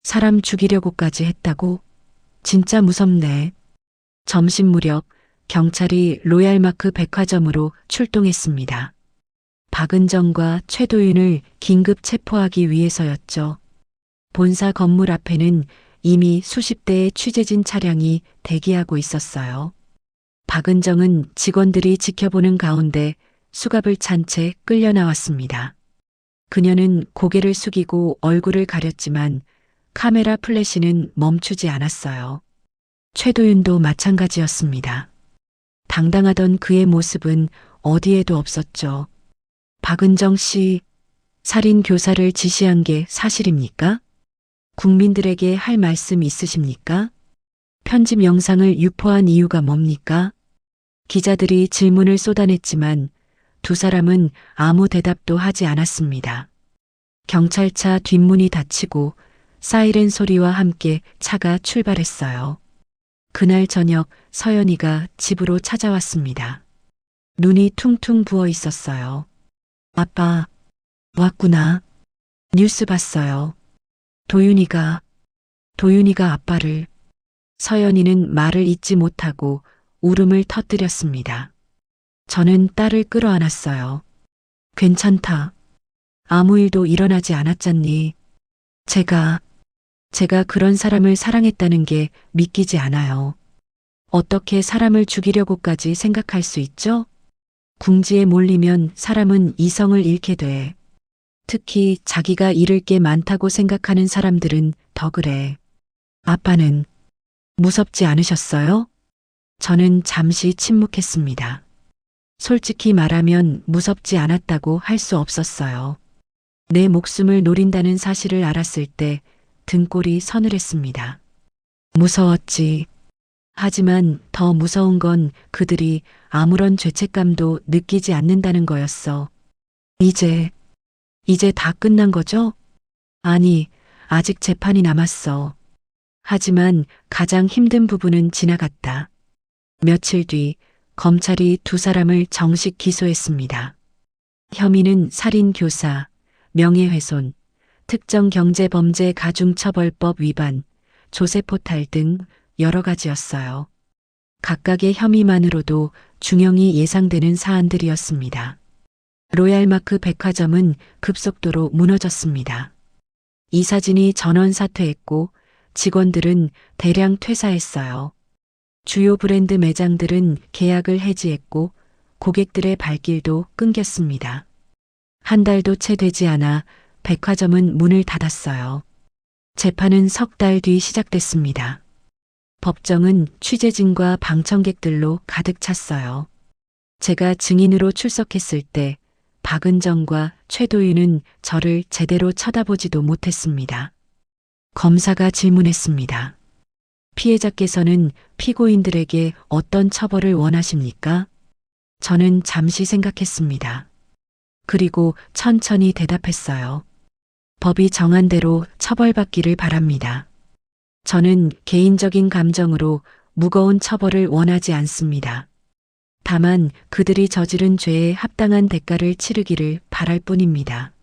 사람 죽이려고까지 했다고? 진짜 무섭네. 점심 무렵 경찰이 로얄마크 백화점으로 출동했습니다. 박은정과 최도윤을 긴급 체포하기 위해서였죠. 본사 건물 앞에는 이미 수십 대의 취재진 차량이 대기하고 있었어요. 박은정은 직원들이 지켜보는 가운데 수갑을 찬 채 끌려 나왔습니다. 그녀는 고개를 숙이고 얼굴을 가렸지만 카메라 플래시는 멈추지 않았어요. 최도윤도 마찬가지였습니다. 당당하던 그의 모습은 어디에도 없었죠. 박은정 씨, 살인 교사를 지시한 게 사실입니까? 국민들에게 할 말씀 있으십니까? 편집 영상을 유포한 이유가 뭡니까? 기자들이 질문을 쏟아냈지만 두 사람은 아무 대답도 하지 않았습니다. 경찰차 뒷문이 닫히고 사이렌 소리와 함께 차가 출발했어요. 그날 저녁 서연이가 집으로 찾아왔습니다. 눈이 퉁퉁 부어 있었어요. 아빠, 왔구나. 뉴스 봤어요. 도윤이가 아빠를. 서연이는 말을 잇지 못하고 울음을 터뜨렸습니다. 저는 딸을 끌어안았어요. 괜찮다. 아무 일도 일어나지 않았잖니. 제가 그런 사람을 사랑했다는 게 믿기지 않아요. 어떻게 사람을 죽이려고까지 생각할 수 있죠? 궁지에 몰리면 사람은 이성을 잃게 돼. 특히 자기가 잃을 게 많다고 생각하는 사람들은 더 그래. 아빠는 무섭지 않으셨어요? 저는 잠시 침묵했습니다. 솔직히 말하면 무섭지 않았다고 할 수 없었어요. 내 목숨을 노린다는 사실을 알았을 때 등골이 서늘했습니다. 무서웠지. 하지만 더 무서운 건 그들이 아무런 죄책감도 느끼지 않는다는 거였어. 이제 다 끝난 거죠? 아니, 아직 재판이 남았어. 하지만 가장 힘든 부분은 지나갔다. 며칠 뒤 검찰이 두 사람을 정식 기소했습니다. 혐의는 살인 교사, 명예훼손, 특정경제범죄 가중처벌법 위반, 조세포탈 등 여러 가지였어요. 각각의 혐의만으로도 중형이 예상되는 사안들이었습니다. 로얄마크 백화점은 급속도로 무너졌습니다. 이사진이 전원 사퇴했고 직원들은 대량 퇴사했어요. 주요 브랜드 매장들은 계약을 해지했고 고객들의 발길도 끊겼습니다. 한 달도 채 되지 않아 백화점은 문을 닫았어요. 재판은 석 달 뒤 시작됐습니다. 법정은 취재진과 방청객들로 가득 찼어요. 제가 증인으로 출석했을 때 박은정과 최도윤은 저를 제대로 쳐다보지도 못했습니다. 검사가 질문했습니다. 피해자께서는 피고인들에게 어떤 처벌을 원하십니까? 저는 잠시 생각했습니다. 그리고 천천히 대답했어요. 법이 정한 대로 처벌받기를 바랍니다. 저는 개인적인 감정으로 무거운 처벌을 원하지 않습니다. 다만 그들이 저지른 죄에 합당한 대가를 치르기를 바랄 뿐입니다.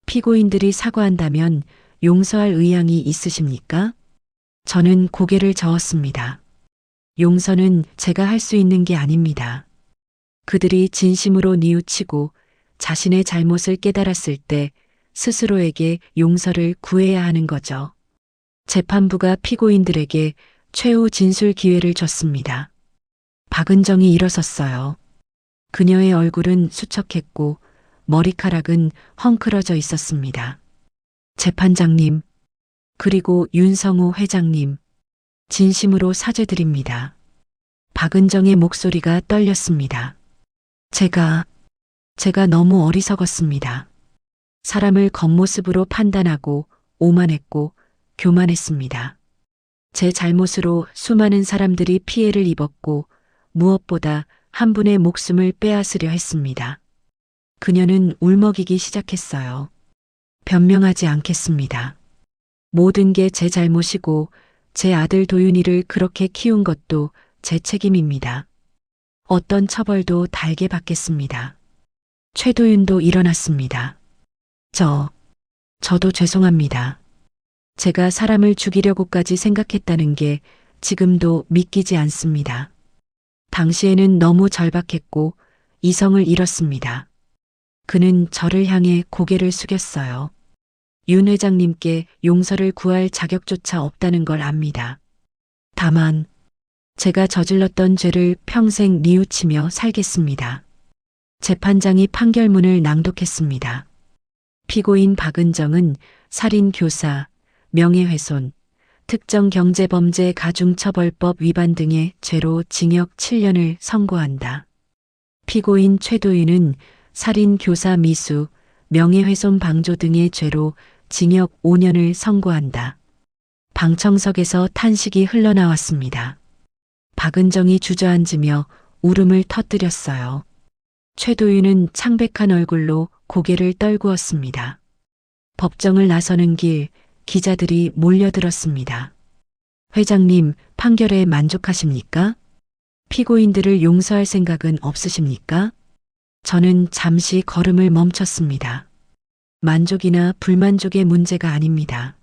피고인들이 사과한다면 용서할 의향이 있으십니까? 저는 고개를 저었습니다. 용서는 제가 할 수 있는 게 아닙니다. 그들이 진심으로 뉘우치고 자신의 잘못을 깨달았을 때 스스로에게 용서를 구해야 하는 거죠. 재판부가 피고인들에게 최후 진술 기회를 줬습니다. 박은정이 일어섰어요. 그녀의 얼굴은 수척했고 머리카락은 헝클어져 있었습니다. 재판장님, 그리고 윤성우 회장님, 진심으로 사죄드립니다. 박은정의 목소리가 떨렸습니다. 제가 너무 어리석었습니다. 사람을 겉모습으로 판단하고 오만했고 교만했습니다. 제 잘못으로 수많은 사람들이 피해를 입었고 무엇보다 한 분의 목숨을 빼앗으려 했습니다. 그녀는 울먹이기 시작했어요. 변명하지 않겠습니다. 모든 게 제 잘못이고 제 아들 도윤이를 그렇게 키운 것도 제 책임입니다. 어떤 처벌도 달게 받겠습니다. 최도윤도 일어났습니다. 저도 죄송합니다. 제가 사람을 죽이려고까지 생각했다는 게 지금도 믿기지 않습니다. 당시에는 너무 절박했고 이성을 잃었습니다. 그는 저를 향해 고개를 숙였어요. 윤 회장님께 용서를 구할 자격조차 없다는 걸 압니다. 다만 제가 저질렀던 죄를 평생 뉘우치며 살겠습니다. 재판장이 판결문을 낭독했습니다. 피고인 박은정은 살인 교사, 명예훼손, 특정경제범죄 가중처벌법 위반 등의 죄로 징역 7년을 선고한다. 피고인 최도윤은 살인 교사 미수, 명예훼손 방조 등의 죄로 징역 5년을 선고한다. 방청석에서 탄식이 흘러나왔습니다. 박은정이 주저앉으며 울음을 터뜨렸어요. 최도윤은 창백한 얼굴로 고개를 떨구었습니다. 법정을 나서는 길 기자들이 몰려들었습니다. 회장님, 판결에 만족하십니까? 피고인들을 용서할 생각은 없으십니까? 저는 잠시 걸음을 멈췄습니다. 만족이나 불만족의 문제가 아닙니다.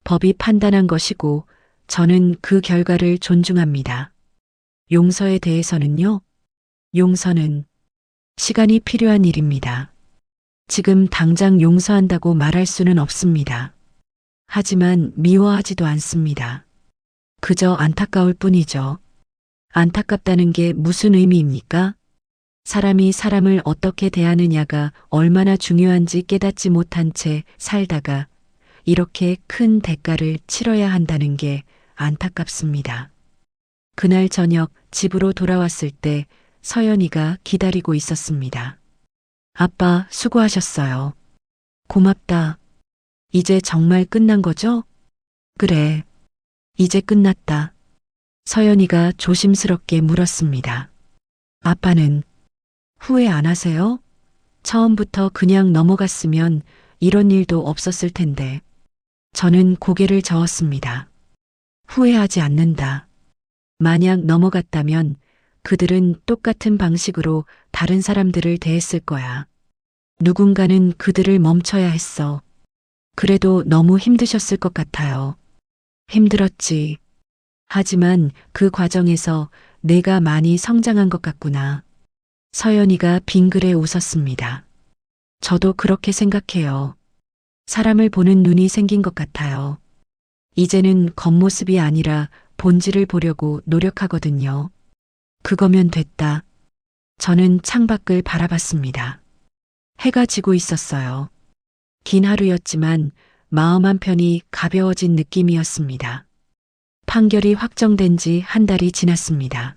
법이 판단한 것이고 저는 그 결과를 존중합니다. 용서에 대해서는요? 용서는 시간이 필요한 일입니다. 지금 당장 용서한다고 말할 수는 없습니다. 하지만 미워하지도 않습니다. 그저 안타까울 뿐이죠. 안타깝다는 게 무슨 의미입니까? 사람이 사람을 어떻게 대하느냐가 얼마나 중요한지 깨닫지 못한 채 살다가 이렇게 큰 대가를 치러야 한다는 게 안타깝습니다. 그날 저녁 집으로 돌아왔을 때 서연이가 기다리고 있었습니다. 아빠, 수고하셨어요. 고맙다. 이제 정말 끝난 거죠? 그래. 이제 끝났다. 서연이가 조심스럽게 물었습니다. 아빠는 후회 안 하세요? 처음부터 그냥 넘어갔으면 이런 일도 없었을 텐데. 저는 고개를 저었습니다. 후회하지 않는다. 만약 넘어갔다면 그들은 똑같은 방식으로 다른 사람들을 대했을 거야. 누군가는 그들을 멈춰야 했어. 그래도 너무 힘드셨을 것 같아요. 힘들었지. 하지만 그 과정에서 내가 많이 성장한 것 같구나. 서연이가 빙그레 웃었습니다. 저도 그렇게 생각해요. 사람을 보는 눈이 생긴 것 같아요. 이제는 겉모습이 아니라 본질을 보려고 노력하거든요. 그거면 됐다. 저는 창밖을 바라봤습니다. 해가 지고 있었어요. 긴 하루였지만 마음 한편이 가벼워진 느낌이었습니다. 판결이 확정된 지 한 달이 지났습니다.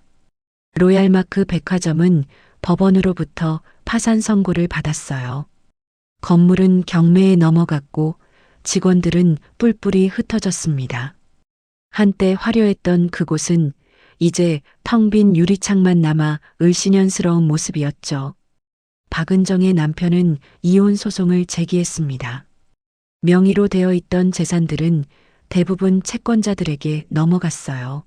로얄마크 백화점은 법원으로부터 파산 선고를 받았어요. 건물은 경매에 넘어갔고 직원들은 뿔뿔이 흩어졌습니다. 한때 화려했던 그곳은 이제 텅 빈 유리창만 남아 을씨년스러운 모습이었죠. 박은정의 남편은 이혼 소송을 제기했습니다. 명의로 되어 있던 재산들은 대부분 채권자들에게 넘어갔어요.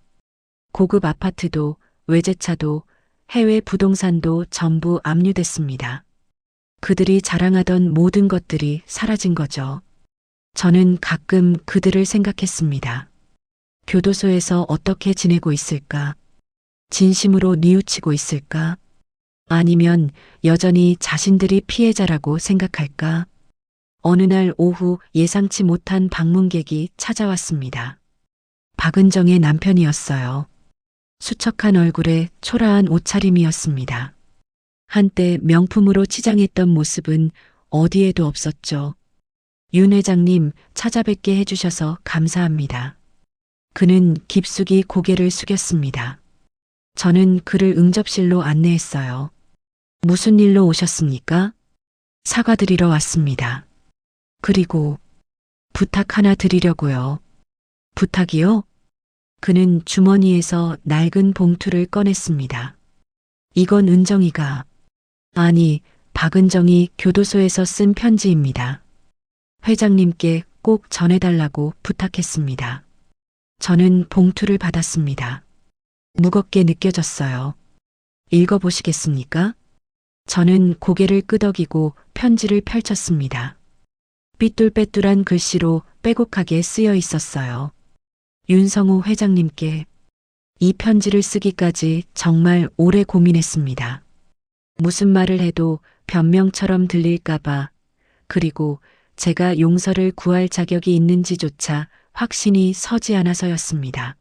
고급 아파트도 외제차도 해외 부동산도 전부 압류됐습니다. 그들이 자랑하던 모든 것들이 사라진 거죠. 저는 가끔 그들을 생각했습니다. 교도소에서 어떻게 지내고 있을까? 진심으로 뉘우치고 있을까? 아니면 여전히 자신들이 피해자라고 생각할까? 어느 날 오후 예상치 못한 방문객이 찾아왔습니다. 박은정의 남편이었어요. 수척한 얼굴에 초라한 옷차림이었습니다. 한때 명품으로 치장했던 모습은 어디에도 없었죠. 윤 회장님, 찾아뵙게 해주셔서 감사합니다. 그는 깊숙이 고개를 숙였습니다. 저는 그를 응접실로 안내했어요. 무슨 일로 오셨습니까? 사과드리러 왔습니다. 그리고 부탁 하나 드리려고요. 부탁이요? 그는 주머니에서 낡은 봉투를 꺼냈습니다. 이건 은정이가, 아니, 박은정이 교도소에서 쓴 편지입니다. 회장님께 꼭 전해달라고 부탁했습니다. 저는 봉투를 받았습니다. 무겁게 느껴졌어요. 읽어보시겠습니까? 저는 고개를 끄덕이고 편지를 펼쳤습니다. 삐뚤빼뚤한 글씨로 빼곡하게 쓰여 있었어요. 윤성우 회장님께. 이 편지를 쓰기까지 정말 오래 고민했습니다. 무슨 말을 해도 변명처럼 들릴까봐, 그리고 제가 용서를 구할 자격이 있는지조차 확신이 서지 않아서였습니다.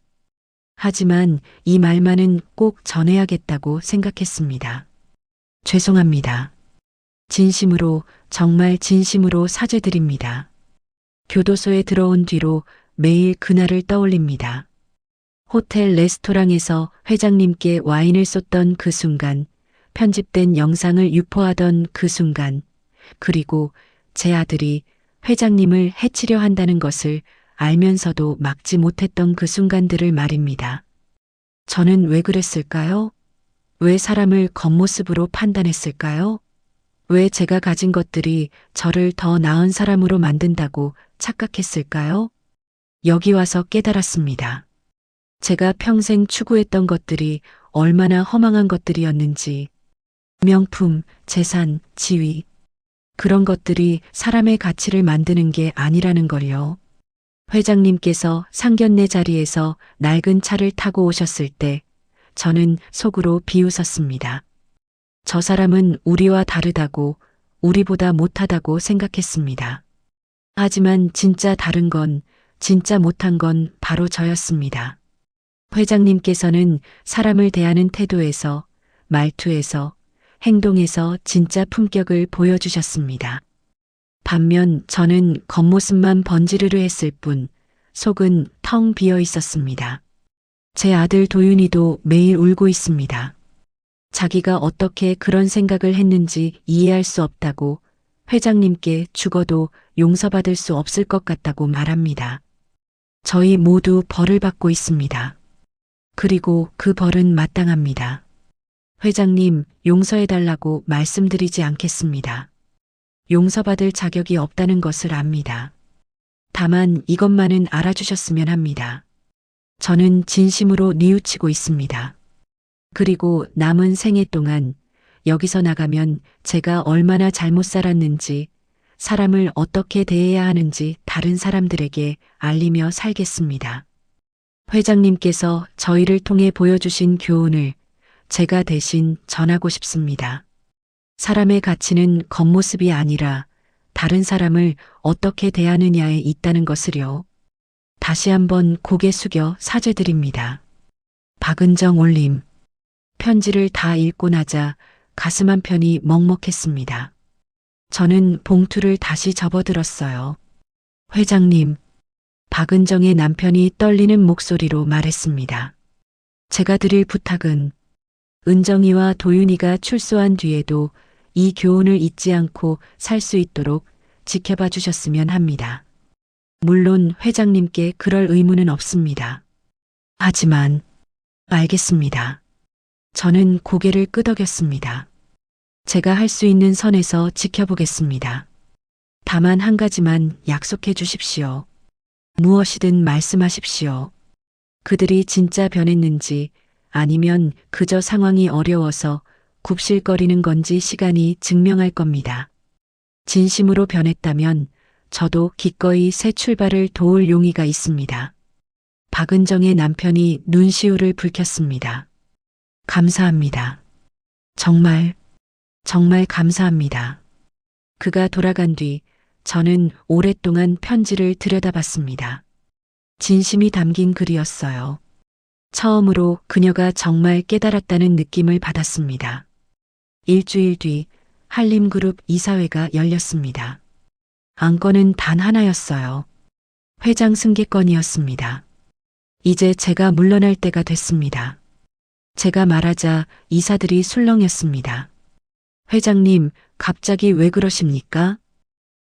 하지만 이 말만은 꼭 전해야겠다고 생각했습니다. 죄송합니다. 진심으로, 정말 진심으로 사죄드립니다. 교도소에 들어온 뒤로 매일 그날을 떠올립니다. 호텔 레스토랑에서 회장님께 와인을 쏟던 그 순간, 편집된 영상을 유포하던 그 순간, 그리고 제 아들이 회장님을 해치려 한다는 것을 알면서도 막지 못했던 그 순간들을 말입니다. 저는 왜 그랬을까요? 왜 사람을 겉모습으로 판단했을까요? 왜 제가 가진 것들이 저를 더 나은 사람으로 만든다고 착각했을까요? 여기 와서 깨달았습니다. 제가 평생 추구했던 것들이 얼마나 허망한 것들이었는지, 명품, 재산, 지위, 그런 것들이 사람의 가치를 만드는 게 아니라는 걸요. 회장님께서 상견례 자리에서 낡은 차를 타고 오셨을 때 저는 속으로 비웃었습니다. 저 사람은 우리와 다르다고, 우리보다 못하다고 생각했습니다. 하지만 진짜 다른 건, 진짜 못한 건 바로 저였습니다. 회장님께서는 사람을 대하는 태도에서, 말투에서, 행동에서 진짜 품격을 보여주셨습니다. 반면 저는 겉모습만 번지르르 했을 뿐 속은 텅 비어 있었습니다. 제 아들 도윤이도 매일 울고 있습니다. 자기가 어떻게 그런 생각을 했는지 이해할 수 없다고, 회장님께 죽어도 용서받을 수 없을 것 같다고 말합니다. 저희 모두 벌을 받고 있습니다. 그리고 그 벌은 마땅합니다. 회장님, 용서해달라고 말씀드리지 않겠습니다. 용서받을 자격이 없다는 것을 압니다. 다만 이것만은 알아주셨으면 합니다. 저는 진심으로 뉘우치고 있습니다. 그리고 남은 생애 동안 여기서 나가면 제가 얼마나 잘못 살았는지, 사람을 어떻게 대해야 하는지 다른 사람들에게 알리며 살겠습니다. 회장님께서 저희를 통해 보여주신 교훈을 제가 대신 전하고 싶습니다. 사람의 가치는 겉모습이 아니라 다른 사람을 어떻게 대하느냐에 있다는 것을요. 다시 한번 고개 숙여 사죄드립니다. 박은정 올림. 편지를 다 읽고 나자 가슴 한편이 먹먹했습니다. 저는 봉투를 다시 접어들었어요. 회장님, 박은정의 남편이 떨리는 목소리로 말했습니다. 제가 드릴 부탁은 은정이와 도윤이가 출소한 뒤에도 이 교훈을 잊지 않고 살 수 있도록 지켜봐 주셨으면 합니다. 물론 회장님께 그럴 의무는 없습니다. 하지만 알겠습니다. 저는 고개를 끄덕였습니다. 제가 할 수 있는 선에서 지켜보겠습니다. 다만 한 가지만 약속해 주십시오. 무엇이든 말씀하십시오. 그들이 진짜 변했는지 아니면 그저 상황이 어려워서 굽실거리는 건지 시간이 증명할 겁니다. 진심으로 변했다면 저도 기꺼이 새 출발을 도울 용의가 있습니다. 박은정의 남편이 눈시울을 붉혔습니다. 감사합니다. 정말 감사합니다. 그가 돌아간 뒤 저는 오랫동안 편지를 들여다봤습니다. 진심이 담긴 글이었어요. 처음으로 그녀가 정말 깨달았다는 느낌을 받았습니다. 일주일 뒤 한림그룹 이사회가 열렸습니다. 안건은 단 하나였어요. 회장 승계건이었습니다. 이제 제가 물러날 때가 됐습니다. 제가 말하자 이사들이 술렁였습니다. 회장님, 갑자기 왜 그러십니까?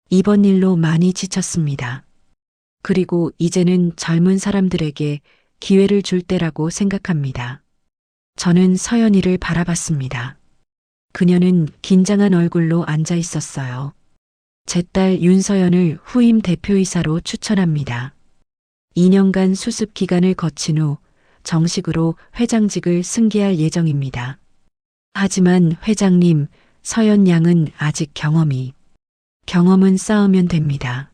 이번 일로 많이 지쳤습니다. 그리고 이제는 젊은 사람들에게 기회를 줄 때라고 생각합니다. 저는 서연이를 바라봤습니다. 그녀는 긴장한 얼굴로 앉아 있었어요. 제 딸 윤서연을 후임 대표이사로 추천합니다. 2년간 수습 기간을 거친 후 정식으로 회장직을 승계할 예정입니다. 하지만 회장님, 서연 양은 아직 경험은 쌓으면 됩니다.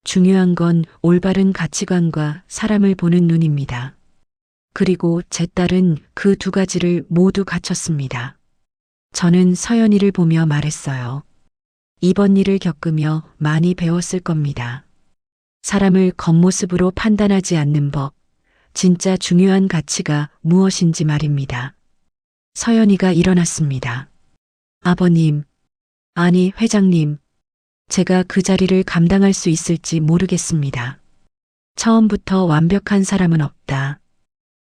중요한 건 올바른 가치관과 사람을 보는 눈입니다. 그리고 제 딸은 그 두 가지를 모두 갖췄습니다. 저는 서연이를 보며 말했어요. 이번 일을 겪으며 많이 배웠을 겁니다. 사람을 겉모습으로 판단하지 않는 법, 진짜 중요한 가치가 무엇인지 말입니다. 서연이가 일어났습니다. 아버님, 아니 회장님, 제가 그 자리를 감당할 수 있을지 모르겠습니다. 처음부터 완벽한 사람은 없다.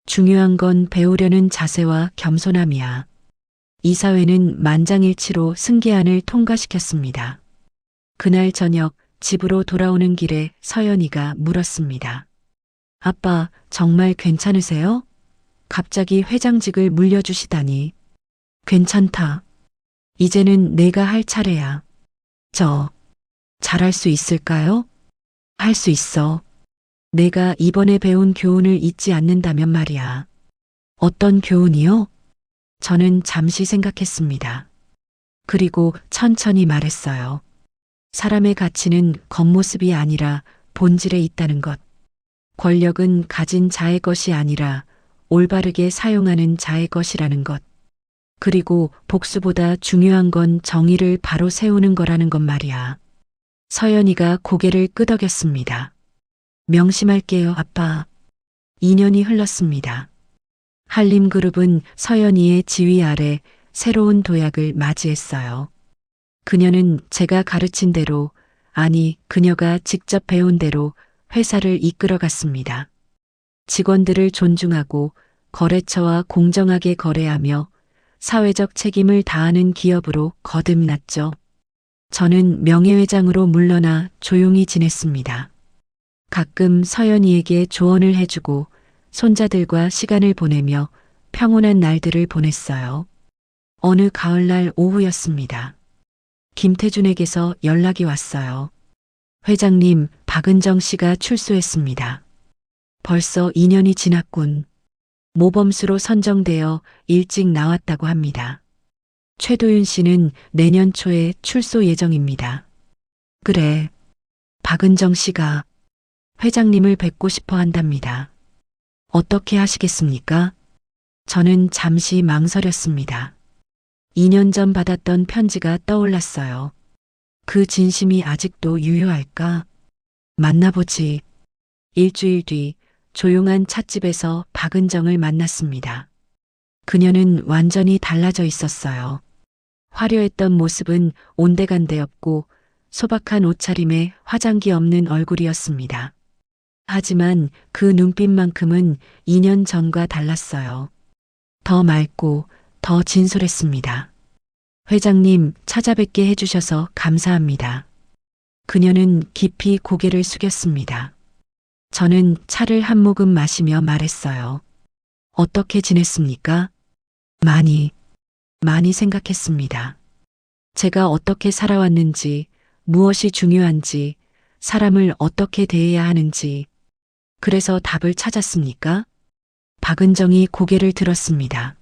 중요한 건 배우려는 자세와 겸손함이야. 이사회는 만장일치로 승계안을 통과시켰습니다. 그날 저녁 집으로 돌아오는 길에 서연이가 물었습니다. 아빠, 정말 괜찮으세요? 갑자기 회장직을 물려주시다니. 괜찮다. 이제는 내가 할 차례야. 잘할 수 있을까요? 할 수 있어. 내가 이번에 배운 교훈을 잊지 않는다면 말이야. 어떤 교훈이요? 저는 잠시 생각했습니다. 그리고 천천히 말했어요. 사람의 가치는 겉모습이 아니라 본질에 있다는 것. 권력은 가진 자의 것이 아니라 올바르게 사용하는 자의 것이라는 것. 그리고 복수보다 중요한 건 정의를 바로 세우는 거라는 것 말이야. 서연이가 고개를 끄덕였습니다. 명심할게요, 아빠. 2년이 흘렀습니다. 한림그룹은 서연이의 지휘 아래 새로운 도약을 맞이했어요. 그녀는 제가 가르친 대로, 아니, 그녀가 직접 배운 대로 회사를 이끌어갔습니다. 직원들을 존중하고 거래처와 공정하게 거래하며 사회적 책임을 다하는 기업으로 거듭났죠. 저는 명예회장으로 물러나 조용히 지냈습니다. 가끔 서연이에게 조언을 해주고 손자들과 시간을 보내며 평온한 날들을 보냈어요. 어느 가을날 오후였습니다. 김태준에게서 연락이 왔어요. 회장님, 박은정 씨가 출소했습니다. 벌써 2년이 지났군. 모범수로 선정되어 일찍 나왔다고 합니다. 최도윤 씨는 내년 초에 출소 예정입니다. 그래, 박은정 씨가 회장님을 뵙고 싶어 한답니다. 어떻게 하시겠습니까? 저는 잠시 망설였습니다. 2년 전 받았던 편지가 떠올랐어요. 그 진심이 아직도 유효할까? 만나보지. 일주일 뒤 조용한 찻집에서 박은정을 만났습니다. 그녀는 완전히 달라져 있었어요. 화려했던 모습은 온데간데 없고 소박한 옷차림에 화장기 없는 얼굴이었습니다. 하지만 그 눈빛만큼은 2년 전과 달랐어요. 더 맑고 더 진솔했습니다. 회장님, 찾아뵙게 해주셔서 감사합니다. 그녀는 깊이 고개를 숙였습니다. 저는 차를 한 모금 마시며 말했어요. 어떻게 지냈습니까? 많이 생각했습니다. 제가 어떻게 살아왔는지, 무엇이 중요한지, 사람을 어떻게 대해야 하는지, 그래서 답을 찾았습니까? 박은정이 고개를 들었습니다.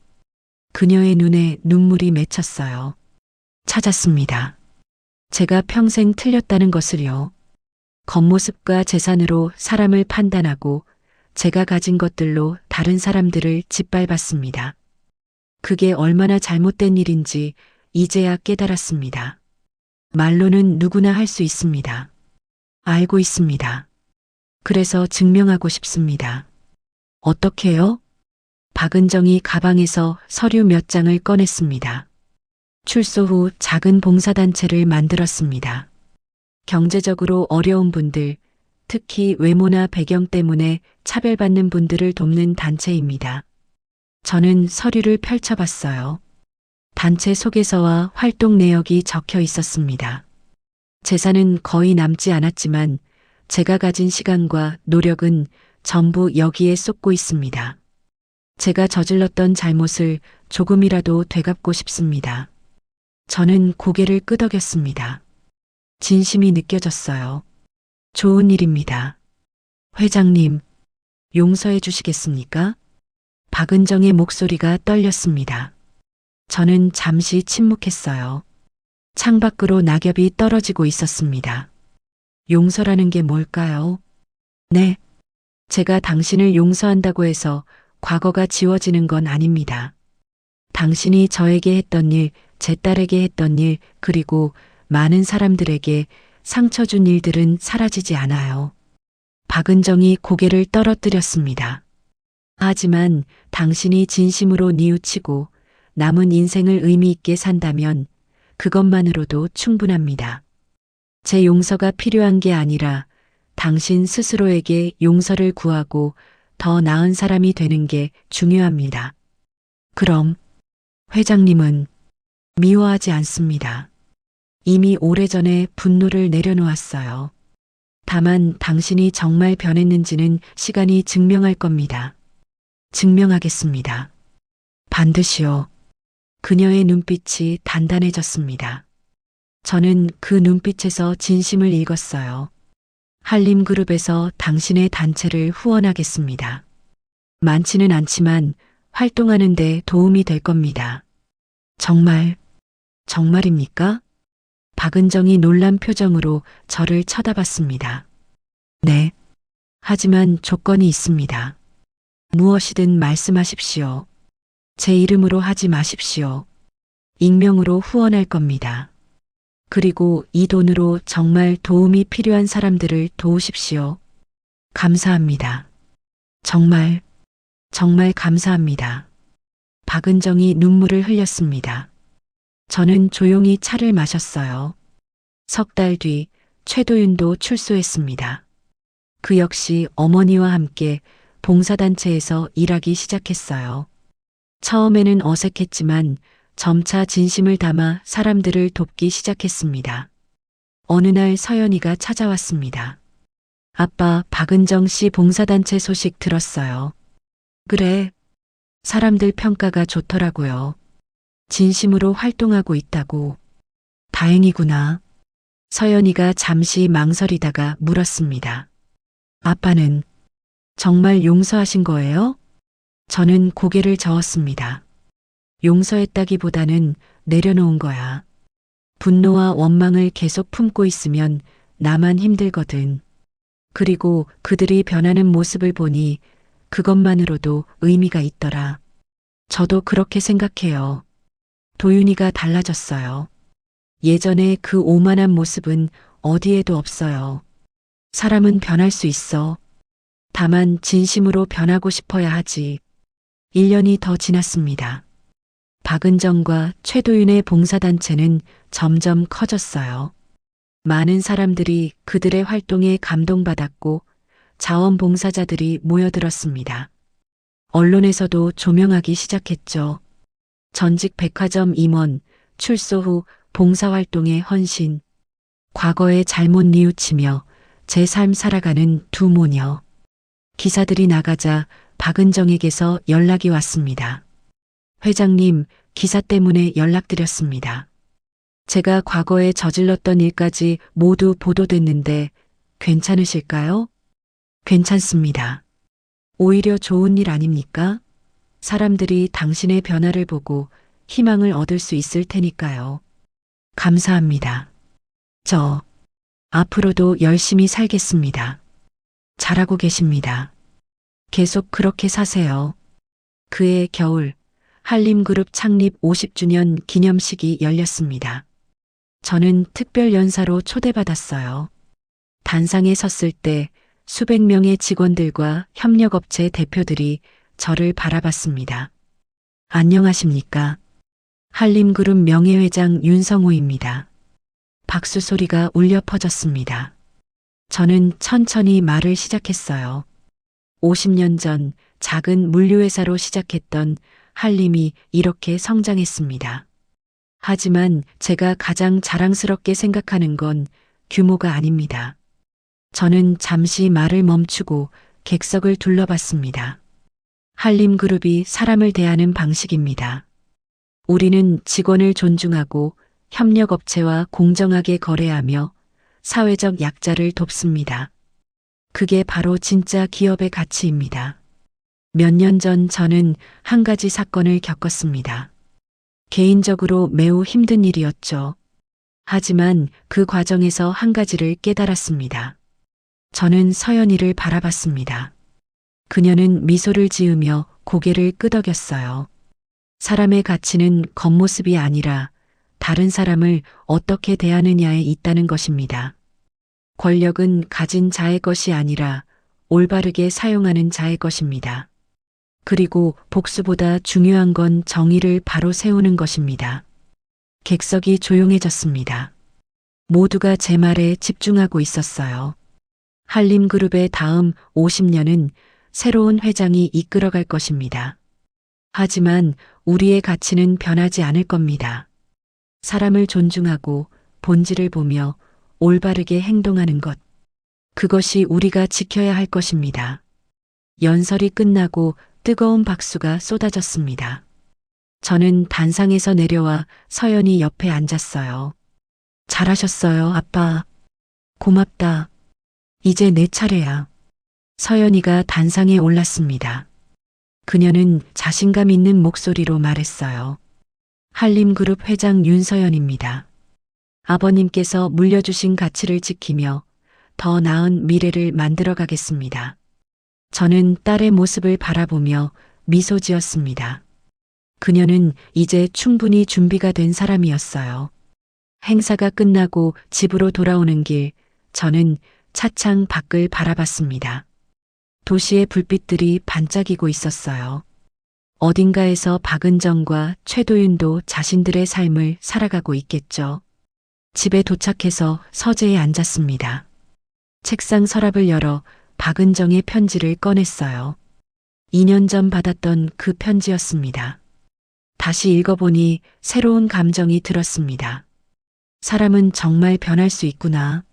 그녀의 눈에 눈물이 맺혔어요. 찾았습니다. 제가 평생 틀렸다는 것을요. 겉모습과 재산으로 사람을 판단하고 제가 가진 것들로 다른 사람들을 짓밟았습니다. 그게 얼마나 잘못된 일인지 이제야 깨달았습니다. 말로는 누구나 할 수 있습니다. 알고 있습니다. 그래서 증명하고 싶습니다. 어떻게요? 박은정이 가방에서 서류 몇 장을 꺼냈습니다. 출소 후 작은 봉사단체를 만들었습니다. 경제적으로 어려운 분들, 특히 외모나 배경 때문에 차별받는 분들을 돕는 단체입니다. 저는 서류를 펼쳐봤어요. 단체 소개서와 활동 내역이 적혀 있었습니다. 재산은 거의 남지 않았지만 제가 가진 시간과 노력은 전부 여기에 쏟고 있습니다. 제가 저질렀던 잘못을 조금이라도 되갚고 싶습니다. 저는 고개를 끄덕였습니다. 진심이 느껴졌어요. 좋은 일입니다. 회장님, 용서해 주시겠습니까? 박은정의 목소리가 떨렸습니다. 저는 잠시 침묵했어요. 창밖으로 낙엽이 떨어지고 있었습니다. 용서라는 게 뭘까요? 네. 제가 당신을 용서한다고 해서 과거가 지워지는 건 아닙니다. 당신이 저에게 했던 일, 제 딸에게 했던 일, 그리고 많은 사람들에게 상처 준 일들은 사라지지 않아요. 박은정이 고개를 떨어뜨렸습니다. 하지만 당신이 진심으로 뉘우치고 남은 인생을 의미 있게 산다면 그것만으로도 충분합니다. 제 용서가 필요한 게 아니라 당신 스스로에게 용서를 구하고 더 나은 사람이 되는 게 중요합니다. 그럼 회장님은 미워하지 않습니다. 이미 오래전에 분노를 내려놓았어요. 다만 당신이 정말 변했는지는 시간이 증명할 겁니다. 증명하겠습니다. 반드시요. 그녀의 눈빛이 단단해졌습니다. 저는 그 눈빛에서 진심을 읽었어요. 한림그룹에서 당신의 단체를 후원하겠습니다. 많지는 않지만 활동하는 데 도움이 될 겁니다. 정말입니까? 박은정이 놀란 표정으로 저를 쳐다봤습니다. 네. 하지만 조건이 있습니다. 무엇이든 말씀하십시오. 제 이름으로 하지 마십시오. 익명으로 후원할 겁니다. 그리고 이 돈으로 정말 도움이 필요한 사람들을 도우십시오. 감사합니다. 정말 감사합니다. 박은정이 눈물을 흘렸습니다. 저는 조용히 차를 마셨어요. 석 달 뒤 최도윤도 출소했습니다. 그 역시 어머니와 함께 봉사단체에서 일하기 시작했어요. 처음에는 어색했지만 점차 진심을 담아 사람들을 돕기 시작했습니다. 어느 날 서연이가 찾아왔습니다. 아빠, 박은정 씨 봉사단체 소식 들었어요. 그래. 사람들 평가가 좋더라고요. 진심으로 활동하고 있다고. 다행이구나. 서연이가 잠시 망설이다가 물었습니다. 아빠는 정말 용서하신 거예요? 저는 고개를 저었습니다. 용서했다기보다는 내려놓은 거야. 분노와 원망을 계속 품고 있으면 나만 힘들거든. 그리고 그들이 변하는 모습을 보니 그것만으로도 의미가 있더라. 저도 그렇게 생각해요. 도윤이가 달라졌어요. 예전에 그 오만한 모습은 어디에도 없어요. 사람은 변할 수 있어. 다만 진심으로 변하고 싶어야 하지. 1년이 더 지났습니다. 박은정과 최도윤의 봉사단체는 점점 커졌어요. 많은 사람들이 그들의 활동에 감동받았고 자원봉사자들이 모여들었습니다. 언론에서도 조명하기 시작했죠. 전직 백화점 임원, 출소 후 봉사활동에 헌신, 과거에 잘못 뉘우치며 제 삶 살아가는 두 모녀. 기사들이 나가자 박은정에게서 연락이 왔습니다. 회장님, 기사 때문에 연락드렸습니다. 제가 과거에 저질렀던 일까지 모두 보도됐는데 괜찮으실까요? 괜찮습니다. 오히려 좋은 일 아닙니까? 사람들이 당신의 변화를 보고 희망을 얻을 수 있을 테니까요. 감사합니다. 저 앞으로도 열심히 살겠습니다. 잘하고 계십니다. 계속 그렇게 사세요. 그해 겨울 한림그룹 창립 50주년 기념식이 열렸습니다. 저는 특별 연사로 초대받았어요. 단상에 섰을 때 수백 명의 직원들과 협력업체 대표들이 저를 바라봤습니다. 안녕하십니까? 한림그룹 명예회장 윤성호입니다. 박수 소리가 울려 퍼졌습니다. 저는 천천히 말을 시작했어요. 50년 전 작은 물류회사로 시작했던 한림이 이렇게 성장했습니다. 하지만 제가 가장 자랑스럽게 생각하는 건 규모가 아닙니다. 저는 잠시 말을 멈추고 객석을 둘러봤습니다. 한림그룹이 사람을 대하는 방식입니다. 우리는 직원을 존중하고 협력업체와 공정하게 거래하며 사회적 약자를 돕습니다. 그게 바로 진짜 기업의 가치입니다. 몇 년 전 저는 한 가지 사건을 겪었습니다. 개인적으로 매우 힘든 일이었죠. 하지만 그 과정에서 한 가지를 깨달았습니다. 저는 서연이를 바라봤습니다. 그녀는 미소를 지으며 고개를 끄덕였어요. 사람의 가치는 겉모습이 아니라 다른 사람을 어떻게 대하느냐에 있다는 것입니다. 권력은 가진 자의 것이 아니라 올바르게 사용하는 자의 것입니다. 그리고 복수보다 중요한 건 정의를 바로 세우는 것입니다. 객석이 조용해졌습니다. 모두가 제 말에 집중하고 있었어요. 한림그룹의 다음 50년은 새로운 회장이 이끌어갈 것입니다. 하지만 우리의 가치는 변하지 않을 겁니다. 사람을 존중하고 본질을 보며 올바르게 행동하는 것. 그것이 우리가 지켜야 할 것입니다. 연설이 끝나고 뜨거운 박수가 쏟아졌습니다. 저는 단상에서 내려와 서연이 옆에 앉았어요. 잘하셨어요, 아빠. 고맙다. 이제 내 차례야. 서연이가 단상에 올랐습니다. 그녀는 자신감 있는 목소리로 말했어요. 한림그룹 회장 윤서연입니다. 아버님께서 물려주신 가치를 지키며 더 나은 미래를 만들어 가겠습니다. 저는 딸의 모습을 바라보며 미소 지었습니다. 그녀는 이제 충분히 준비가 된 사람이었어요. 행사가 끝나고 집으로 돌아오는 길, 저는 차창 밖을 바라봤습니다. 도시의 불빛들이 반짝이고 있었어요. 어딘가에서 박은정과 최도윤도 자신들의 삶을 살아가고 있겠죠. 집에 도착해서 서재에 앉았습니다. 책상 서랍을 열어 박은정의 편지를 꺼냈어요. 2년 전 받았던 그 편지였습니다. 다시 읽어보니 새로운 감정이 들었습니다. 사람은 정말 변할 수 있구나.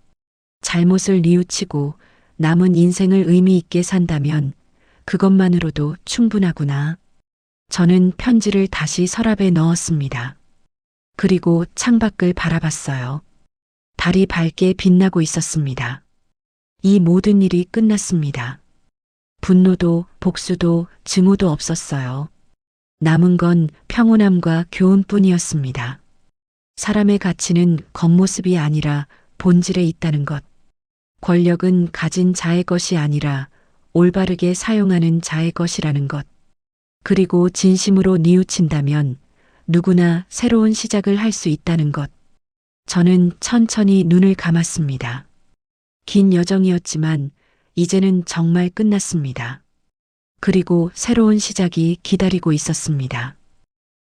잘못을 뉘우치고 남은 인생을 의미 있게 산다면 그것만으로도 충분하구나. 저는 편지를 다시 서랍에 넣었습니다. 그리고 창밖을 바라봤어요. 달이 밝게 빛나고 있었습니다. 이 모든 일이 끝났습니다. 분노도 복수도 증오도 없었어요. 남은 건 평온함과 교훈뿐이었습니다. 사람의 가치는 겉모습이 아니라 본질에 있다는 것. 권력은 가진 자의 것이 아니라 올바르게 사용하는 자의 것이라는 것. 그리고 진심으로 뉘우친다면 누구나 새로운 시작을 할 수 있다는 것. 저는 천천히 눈을 감았습니다. 긴 여정이었지만 이제는 정말 끝났습니다. 그리고 새로운 시작이 기다리고 있었습니다.